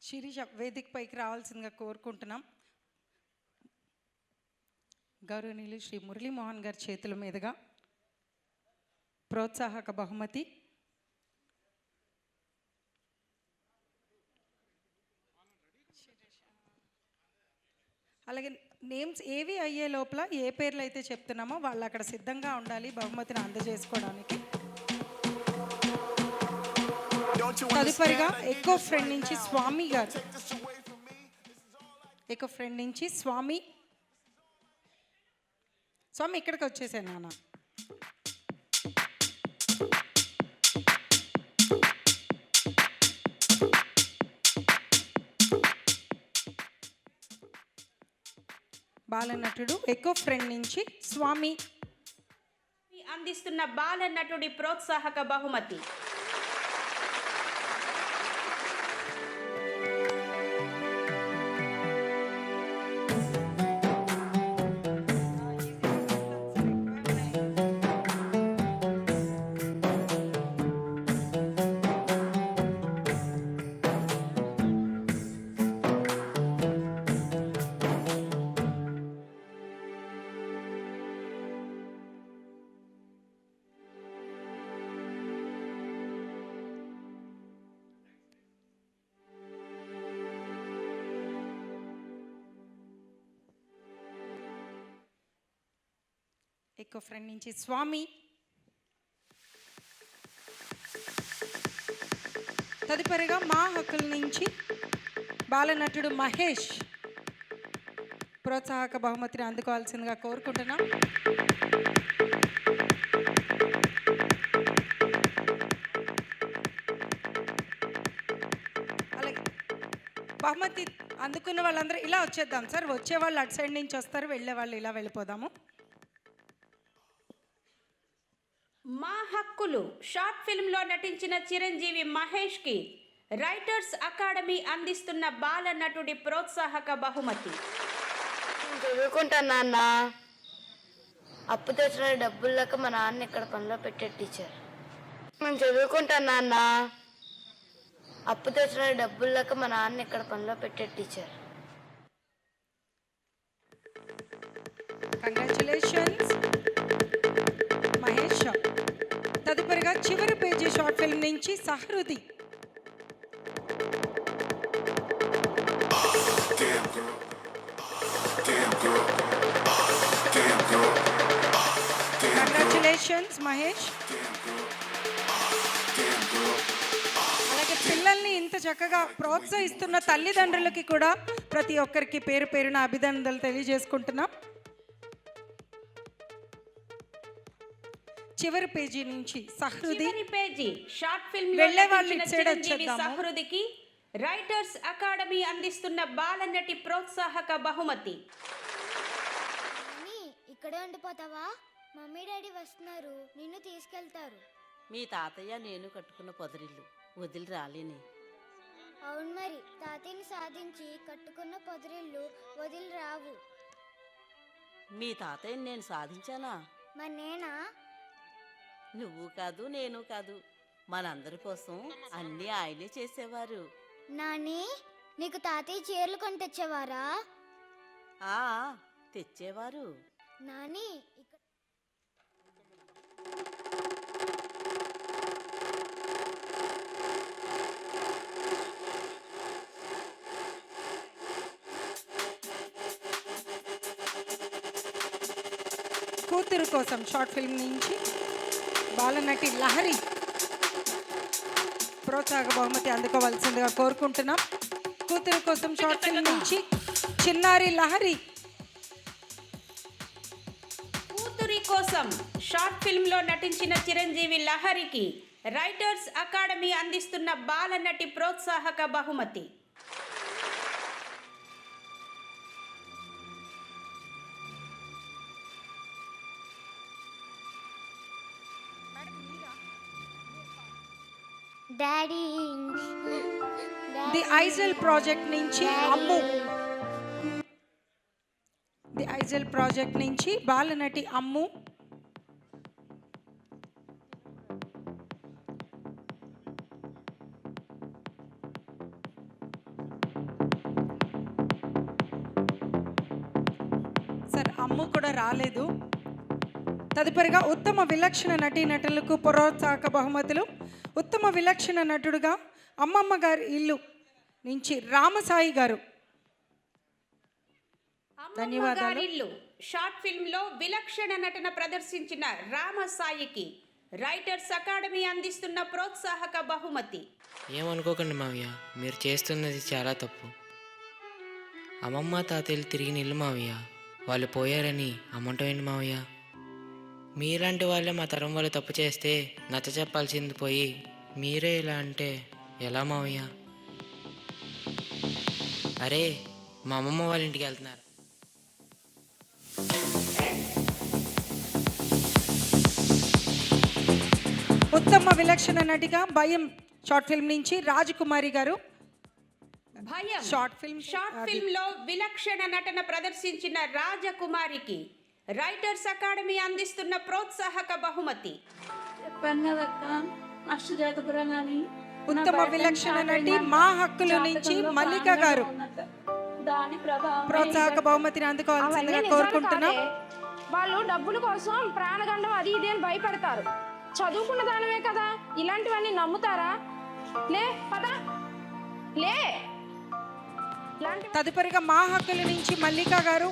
శిరీష వేదిక పైకి రావాల్సిందిగా కోరుకుంటున్నాం. గౌరవనీయులు శ్రీ మురళీమోహన్ గారి చేతుల మీదుగా ప్రోత్సాహక బహుమతి. అలాగే నేమ్స్ ఏవి అయ్యే లోపల ఏ పేర్లు అయితే చెప్తున్నామో వాళ్ళు అక్కడ సిద్ధంగా ఉండాలి బహుమతిని అందజేసుకోవడానికి. తదుపరిగా ఎకో ఫ్రెండ్ నుంచి స్వామి గారు, ఎకో ఫ్రెండ్ నుంచి స్వామి ఇక్కడికి వచ్చేసాను నాన్న. బాలనటుడు ఎకో ఫ్రెండ్ నుంచి స్వామి
అందిస్తున్న బాల నటుడి ప్రోత్సాహక బహుమతి.
ఎకో ఫ్రెండ్ నుంచి స్వామి. తదుపరిగా మా హక్కుల నుంచి బాలనటుడు మహేష్ ప్రోత్సాహక బహుమతిని అందుకోవాల్సిందిగా కోరుకుంటున్నాం. అలాగే బహుమతి అందుకున్న వాళ్ళందరూ ఇలా వచ్చేద్దాం సార్. వచ్చే వాళ్ళు అటు సైడ్ నుంచి వస్తారు, వెళ్ళే వాళ్ళు ఇలా వెళ్ళిపోదాము.
మా హక్కులు షార్ట్ ఫిల్మ్లో నటించిన చిరంజీవి మహేష్కి రైటర్స్ అకాడమీ అందిస్తున్న బాల నటుడి ప్రోత్సాహక బహుమతి.
చదువుకుంటాను నాన్న. అప్పు తెచ్చిన డబ్బులు లేక మా నాన్న ఇక్కడ పనిలో పెట్టాడు టీచర్. నేను చదువుకుంటాను నాన్న. అప్పు తెచ్చిన డబ్బులు లేక మా నాన్న ఇక్కడ పనిలో పెట్టాడు టీచర్.
కంగ్రాచులేషన్స్ మహేష్. తదుపరిగా చివరి పేజీ షార్ట్ ఫిల్మ్ నుంచి సహృది. కంగ్రాచులేషన్స్ మహేష్. అలాగే పిల్లల్ని ఇంత చక్కగా ప్రోత్సహిస్తున్న తల్లిదండ్రులకి కూడా ప్రతి ఒక్కరికి పేరు పేరున అభినందనలు తెలియజేసుకుంటున్నాం. చివరి పేజీ నుంచి సహృది.
చివరి పేజీ షార్ట్ ఫిల్మ్
వెళ్ళే వాళ్ళు
నటించిన
ఇటు సైడ్
చిరంజీవి
వచ్చేద్దాము.
సహృదికి రైటర్స్ అకాడమీ అందిస్తున్న బాలనటి ప్రోత్సాహక బహుమతి.
ఇక్కడే ఉండిపోతావా? మమ్మీ డాడీ వస్తున్నారు, నిన్ను తీసుకెళ్తారు.
మీ తాతయ్య నేను కట్టుకున్న పొదరిల్లు వదిలి రాలేని.
అవును మరి, తాతయ్యని సాధించి కట్టుకున్న పొదరిల్లు వదిలి రావు.
మీ తాతయ్యని నేను సాధించానా?
మరి నేనా?
నువ్వు కాదు నేను కాదు, మనందరి కోసం అన్నీ ఆయనే చేసేవారు.
నాని, నీకు తాతయ్య చీరలు కొని తెచ్చేవారా?
ఆ తెచ్చేవారు.
నాని
కూతురు కోసం షార్ట్ ఫిల్మ్ నుంచి బాలనటి లహరి ప్రోత్సాహక బహుమతి అందుకోవాల్సిందిగా కోరుకుంటున్నాం. కూతురు కోసం షార్ట్ ఫిల్మ్ నుంచి చిన్నారి లహరి.
కూతురి కోసం షార్ట్ ఫిల్మ్లో నటించిన చిరంజీవి లహరికి రైటర్స్ అకాడమీ అందిస్తున్న బాలనటి ప్రోత్సాహక బహుమతి.
డాడీ
ది ఐజల్ ప్రాజెక్ట్ నుంచి అమ్ము. ది ఐజల్ ప్రాజెక్ట్ నుంచి బాలనటి అమ్ము. సార్ అమ్ము కూడా రాలేదు. తదుపరిగా ఉత్తమ విలక్షణ నటీనటులకు ప్రోత్సాహక బహుమతులు. ఉత్తమ విలక్షణ నటుడుగా అమ్మమ్మ గారి ఇల్లు నుంచి రామసాయి గారు. ధన్యవాదాలు.
ఇల్లు షార్ట్ ఫిల్మ్లో విలక్షణ నటన ప్రదర్శించిన రామసాయికి రైటర్స్ అకాడమీ అందిస్తున్న ప్రోత్సాహక బహుమతి.
ఏమనుకోకండి మావయ్య, మీరు చేస్తున్నది చాలా తప్పు. అమ్మమ్మ తాతయ్యలు తిరిగిన ఇల్లు మావయ్య, వాళ్ళు పోయారని అమ్మంటం ఏంటి మావయ్య? మీలాంటి వాళ్ళే మా తరం వాళ్ళు తప్పు చేస్తే నచ్చ చెప్పాల్సింది పోయి మీరే ఇలా అంటే ఎలా మావయ్య? అరే, మా అమ్మమ్మ వాళ్ళ ఇంటికి వెళ్తున్నారు.
ఉత్తమ విలక్షణ నటిగా భయం షార్ట్ ఫిల్మ్ నుంచి రాజకుమారి గారు.
భయం
షార్ట్
ఫిల్మ్లో విలక్షణ నటన ప్రదర్శించిన రాజకుమారికి రైటర్స్ అకాడమీ అందిస్తున్న ప్రోత్సాహక బహుమతి.
ఉత్తమ విలక్షణ నటి మా హక్కుల నుంచి మల్లిక గారు ప్రోత్సాహక బహుమతిని అందుకోవాల్సిందిగా కోరుకుంటున్నాం.
వాళ్ళు డబ్బుల కోసం ప్రాణగండం అది ఇది అని భయపడతారు. చదువుకున్న దానివే కదా, ఇలాంటివన్నీ నమ్ముతారా? లే పద లే.
తదుపరిగా మా హక్కుల నుంచి మల్లిక గారు.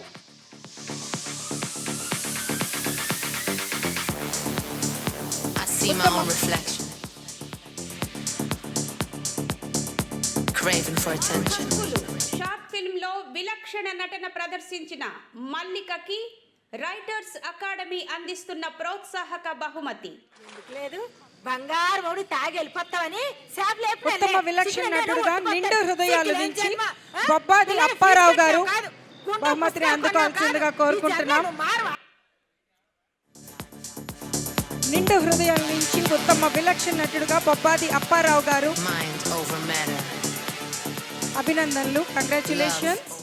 షార్ట్ ఫిల్మ్ లో విలక్షణ నటన ప్రదర్శించిన మల్లికకి రైటర్స్ అకాడమీ అందిస్తున్న ప్రోత్సాహక బహుమతి.
లేదు బంగారు మౌడి తాగి వెళ్ళిపోతావని
ఉత్తమ విలక్షణ నటుడుగా నిండు హృదయాల నుంచి బొబ్బాది అప్పారావు గారు బహుమతిని అందుకోవాల్సిందిగా కోరుకుంటున్నాం. నిండు హృదయాల నుంచి ఉత్తమ విలక్షణ నటుడుగా బొబ్బాది అప్పారావు గారు. అభినందనలు, కంగ్రాచులేషన్స్.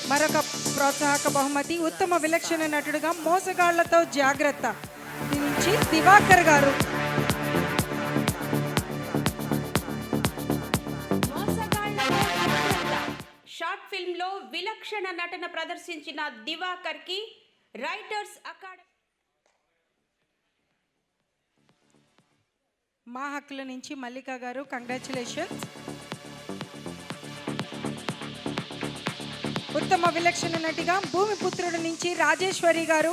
మరొక ప్రోత్సాహక బహుమతి ఉత్తమ విలక్షణ నటుడుగా మోసగాళ్లతో జాగ్రత్త నుంచి దివాకర్ గారు.
షార్ట్ ఫిల్మ్ లో విలక్షణ నటన ప్రదర్శించిన దివాకర్ కి రైటర్స్ అకాడమీ.
మా హక్కుల నుంచి మల్లిక గారు, కంగ్రాచులేషన్స్. ఉత్తమ విలక్షణ నటిగా భూమిపుత్రుడి నుంచి రాజేశ్వరి గారు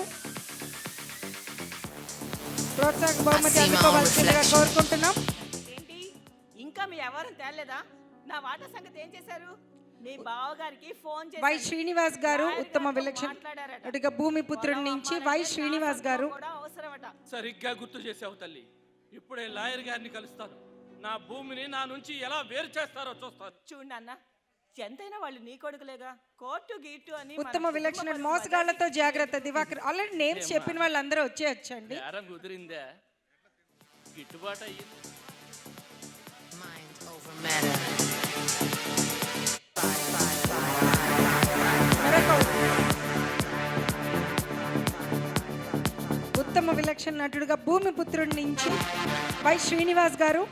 ప్రోత్సాహక బహుమతి అందుకోవాల్సిందిగా కోరుకుంటున్నాం.
ఏంటి ఇంకా మీ ఎవరు తేలేదా? నా వాటా సంగతి ఏం చేశారు? మీ బావగారికి ఫోన్ చేసి
వై శ్రీనివాస్ గారు ఉత్తమ విలక్షణ నటిగా భూమిపుత్రుడి నుంచి వై శ్రీనివాస్ గారు.
సరిగ్గా గుర్తు చేసావు తల్లి. ఇప్పుడే లాయర్ గారిని కలుస్తాను. నా భూమిని నా నుంచి ఎలా వేరు చేస్తారో చూస్తాను.
చూడు అన్న, ఎంతైనా వాళ్ళు నీ కొడుకులేగా. కోర్టు గీటు అని
ఉత్తమ విలక్షణ మోసగాళ్లతో జాగ్రత్త దివాకర్. ఆల్రెడీ నేమ్స్ చెప్పిన వాళ్ళందరూ వచ్చేయచ్చండి.
కుదిరిందే, గిట్టుబాటు అయ్యింది.
ఉత్తమ విలక్షణ నటుడుగా భూమిపుత్రుడి నుంచి వై శ్రీనివాస్ గారు.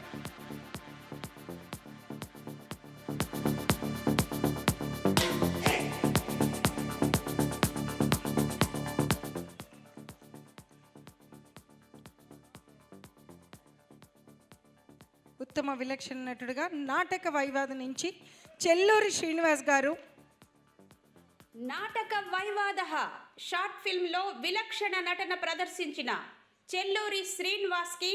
ఉత్తమ విలక్షణ నటుడుగా నాటక వైవాద నుంచి చెల్లూరి శ్రీనివాస్ గారు.
నాటక వైవాద షార్ట్ ఫిల్మ్లో విలక్షణ నటన ప్రదర్శించిన చెల్లూరి శ్రీనివాస్కి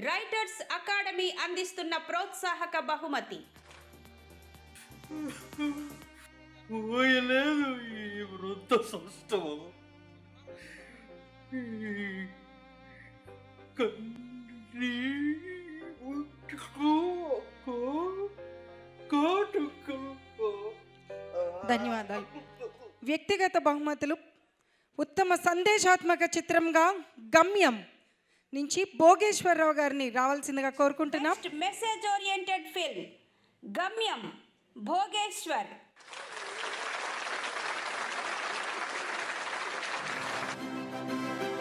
రైటర్స్ అకాడమీ అందిస్తున్న ప్రోత్సాహక బహుమతి.
పోయలేదు ఈ వృద్ధ సంస్థము.
ధన్యవాదాలు. వ్యక్తిగత బహుమతులు. ఉత్తమ సందేశాత్మక చిత్రంగా గమ్యం నుంచి భోగేశ్వరరావు గారిని రావాల్సిందిగా కోరుకుంటున్నాం.
మెసేజ్ ఓరియంటెడ్ ఫిల్మ్ గమ్యం భోగేశ్వర్.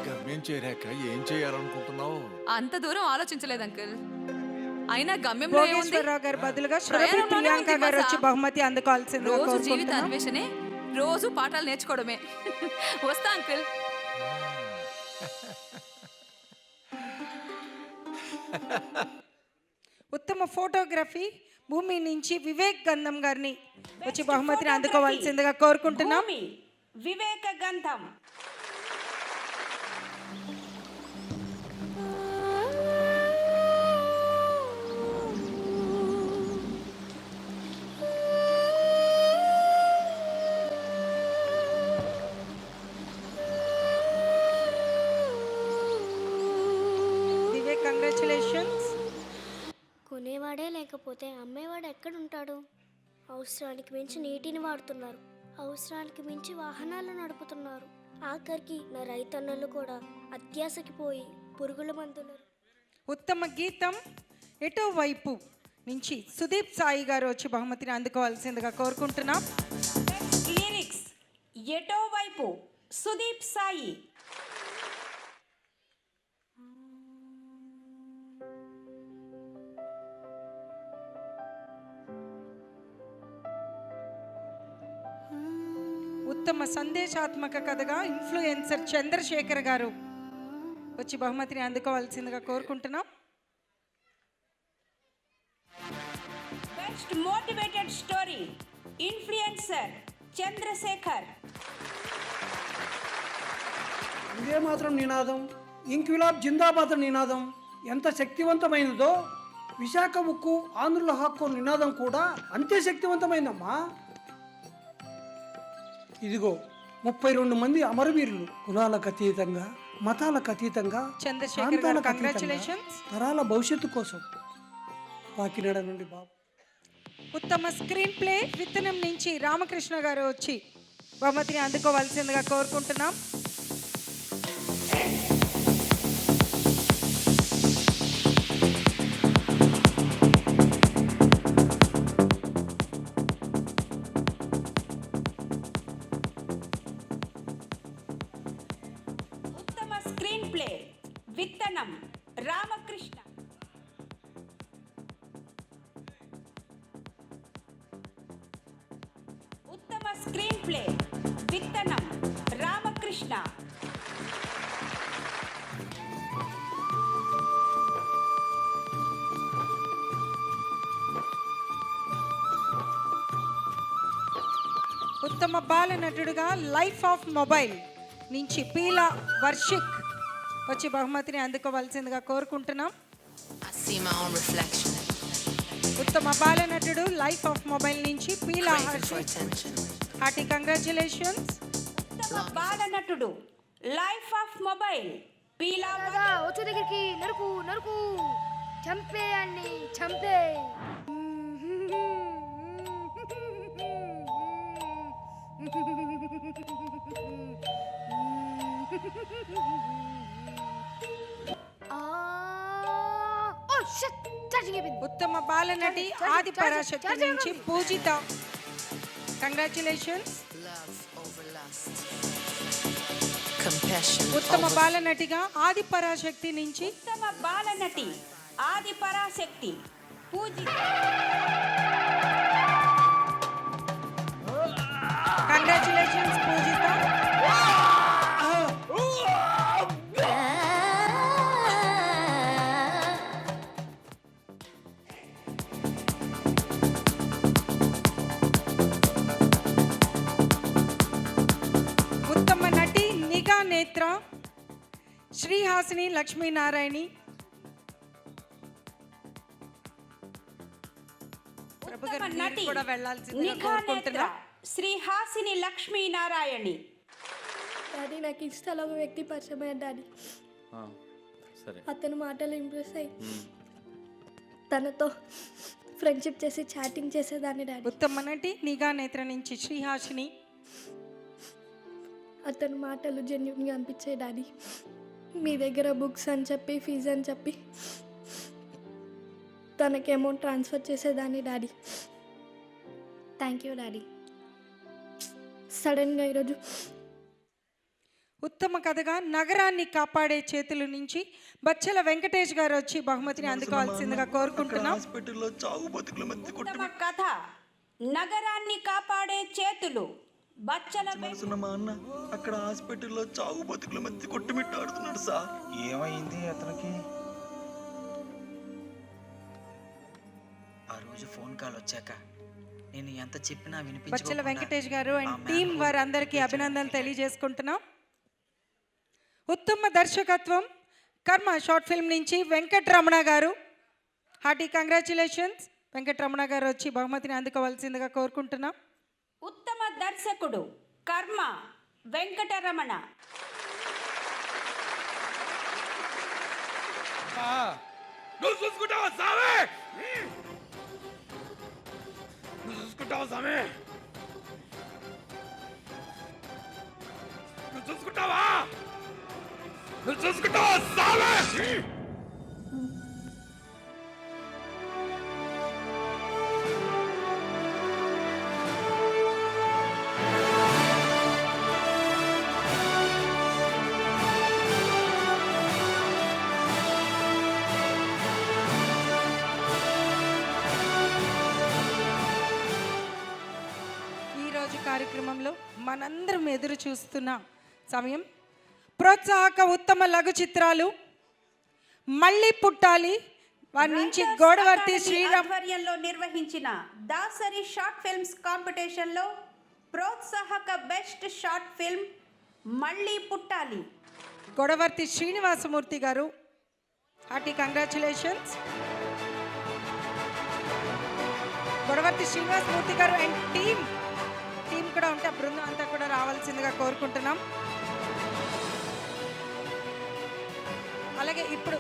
గమ్యం చేరాక ఏం చేయాలనుకుంటున్నావు?
అంత దూరం ఆలోచించలేదు అంకుల్. అయినా గమ్యంలో ఏముంది?
భోగేశ్వరరావు గారి బదులుగా శ్రీమతి ప్రియాంక గారు వచ్చి బహుమతి అందుకోవాల్సిందిగా
రోజు జీవిత
కోరుకుంటున్నాం.
అన్వేషణే, రోజు పాఠాలు నేర్చుకోవడమే. వస్తా అంకుల్.
ఉత్తమ ఫోటోగ్రఫీ భూమి నుంచి వివేక్ గంధం గారిని వచ్చి బహుమతిని అందుకోవాల్సిందిగా కోరుకుంటున్నాం.
వివేక గంధం.
వివేక్, కంగ్రాచులేషన్స్.
కొనేవాడే లేకపోతే అమ్మేవాడు ఎక్కడుంటాడు? అవసరానికి మించి నీటిని వాడుతున్నారు, అవసరానికి మించి వాహనాలు నడుపుతున్నారు. ఆఖరికి నా రైతన్నలు కూడా అత్యాశకి పోయి పురుగుల మందులు.
ఉత్తమ గీతం ఎటో వైపు నుంచి సుదీప్ సాయి గారు వచ్చి బహుమతిని అందుకోవాల్సిందిగా కోరుకుంటున్నాం.
లిరిక్స్ ఎటో వైపు సుదీప్ సాయి.
ఉత్తమ సందేశాత్మక కథగా ఇన్ఫ్లుయెన్సర్ చంద్రశేఖర్ గారు వచ్చి బహుమతిని అందుకోవాల్సిందిగా కోరుకుంటున్నాం.
Best motivated story influencer Chandrasekhar.
ఇదే మాత్రం నినాదం, ఇంక్విలాబ్ జిందాబాద్ నినాదం ఎంత శక్తివంతమైనదో విశాఖ ఉక్కు ఆంధ్రుల హక్కు నినాదం కూడా అంతే శక్తివంతమైందమ్మా. ఇదిగో 32 మంది అమరవీరులు కులాలకు అతీతంగా, మతాలకు అతీతంగా, ప్రాంతాలకు అతీతంగా తరాల భవిష్యత్తు కోసం కాకినాడ నుండి బాబు.
ఉత్తమ స్క్రీన్ ప్లే విత్తనం నుంచి రామకృష్ణ గారు వచ్చి బహుమతిని అందుకోవాల్సిందిగా కోరుకుంటున్నాం.
ఉత్తమ స్క్రీన్ ప్లే విత్తనం రామకృష్ణ. ఉత్తమ స్క్రీన్ ప్లే విత్తనం రామకృష్ణ.
ఉత్తమ బాల నటుడుగా లైఫ్ ఆఫ్ మొబైల్ నుంచి పీలా వర్షిక్ వచ్చి బహుమతిని అందుకోవాల్సిందిగా కోరుకుంటున్నాం. ఉత్తమ బాల నటుడు లైఫ్ ఆఫ్ మొబైల్ నుంచి పీలా వర్షిక్. Hearty congratulations.
ఉత్తమ బాల నటుడు లైఫ్ ఆఫ్ మొబైల్ పీలా.
వచ్చే దగ్గరికి నరుకు నరుకు చంపేయండి, చంపే.
ఉత్తమ బాలనటి ఆది పరాశక్తి నుంచి పూజిత. కంగ్రాచులేషన్స్. ఉత్తమ బాలనటిగా ఆది పరాశక్తి నుంచి
ఉత్తమ బాలనటి ఆది పరాశక్తి పూజిత.
కంగ్రాచులేషన్స్ పూజిత. నేత్ర శ్రీహాసిని లక్ష్మీనారాయణి.
ఉత్తమ నటి
కూడా వెళ్ళాల్సిందిగా
నిఘా నేత్ర
కోరుకుంటున్నా.
శ్రీహాసిని లక్ష్మీనారాయణి.
డాడీ నాకు ఇన్స్టాలో ఒక వ్యక్తి పరిచయం అయ్యాడు డాడీ.
సరే
అతను మాటలు ఇంప్రెస్ అయ్యి తనతో ఫ్రెండ్షిప్ చేసి చాటింగ్ చేసేదాన్ని డాడీ.
ఉత్తమ నటి నిఘా నేత్ర నుంచి శ్రీహాసిని.
అతని మాటలు జెన్యున్గా అనిపించే డాడీ. మీ దగ్గర బుక్స్ అని చెప్పి ఫీజు అని చెప్పి తనకి అమౌంట్ ట్రాన్స్ఫర్ చేసేదాన్ని డాడీ. Thank you daddy. సడన్గా ఈరోజు
ఉత్తమ కథగా నగరాన్ని కాపాడే చేతుల నుంచి బచ్చల వెంకటేష్ గారు వచ్చి బహుమతిని అందుకోవాల్సిందిగా కోరుకుంటున్నాం.
ఉత్తమ కథ నగరాన్ని కాపాడే చేతులు బచ్చల
మా అన్న అక్కడ హాస్పిటల్లో చావు బతుకుల మధ్య కొట్టుమిట్టాడుతున్నాడు సార్. ఏమైంది అతనికి?
ఆ రోజు ఫోన్ కాల్ వచ్చాక నేను ఎంత చెప్పినా
బచ్చల వెంకటేష్ గారు అండ్ టీం వారందరికీ అభినందనలు తెలియజేసుకుంటున్నాం. ఉత్తమ దర్శకత్వం కర్మ షార్ట్ ఫిల్మ్ నుంచి వెంకటరమణ గారు. Hearty congratulations. వెంకటరమణ గారు వచ్చి బహుమతిని అందుకోవాల్సిందిగా కోరుకుంటున్నాం.
ఉత్తమ దర్శకుడు కర్మ వెంకటరమణ.
నువ్వు చూసుకుంటావా సామే? నువ్వు చూసుకుంటావా సామే? నువ్వు చూసుకుంటావా? నువ్వు చూసుకుంటావా సామే?
కార్యక్రమంలో మనందరం ఎదురు చూస్తున్న సమయం. ప్రోత్సాహక ఉత్తమ లఘు చిత్రాలు మళ్ళీ పుట్టాలి వారి నుంచి గోడవర్తి శ్రీరామ్
ఆధ్వర్యంలో నిర్వహించిన దాసరి షార్ట్ ఫిల్మ్స్ కాంపిటీషన్లో ప్రోత్సాహక బెస్ట్ షార్ట్ ఫిల్మ్ మళ్ళీ పుట్టాలి
గోడవర్తి శ్రీనివాసమూర్తి గారు. Hearty congratulations. గోడవర్తి శ్రీనివాసమూర్తి గారు అండ్ టీం కూడా ఉంటే ఆ బృందం అంతా కూడా రావాల్సిందిగా కోరుకుంటున్నాం. అలాగే ఇప్పుడు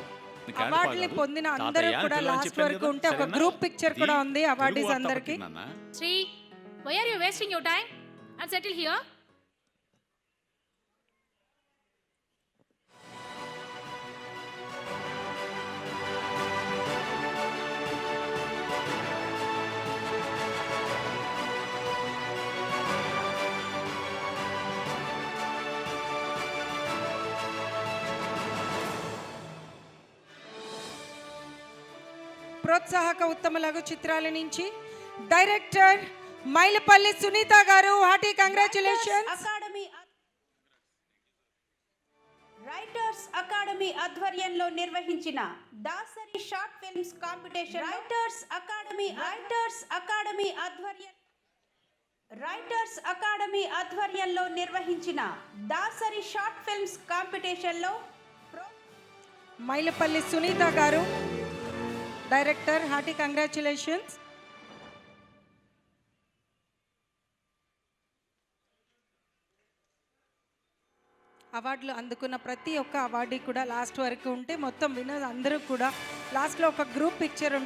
అవార్డుని పొందిన అందరూ కూడా లాస్ట్ వరకు ఉంటే ఒక గ్రూప్ పిక్చర్ కూడా ఉంది అవార్డీస్ అందరికి.
Shri, why are you wasting your time and settle here?
ప్రోత్సాహక ఉత్తమ లఘు చిత్రాల నుంచి డైరెక్టర్ మైలపల్లి సునీత గారు. Hearty congratulations.
రైటర్స్ అకాడమీ ఆధ్వర్యంలో నిర్వహించిన Dasari short films competition writers academy ఆధ్వర్యంలో నిర్వహించిన దాసరి షార్ట్ ఫిల్మ్స్ కాంపిటీషన్లో
మైలపల్లి సునీత గారు డైరెక్టర్. Hearty congratulations. అవార్డులు అందుకున్న ప్రతి ఒక్క అవార్డు కూడా లాస్ట్ వరకు ఉంటే మొత్తం విన్నర్స్ అందరూ కూడా లాస్ట్లో ఒక గ్రూప్ పిక్చర్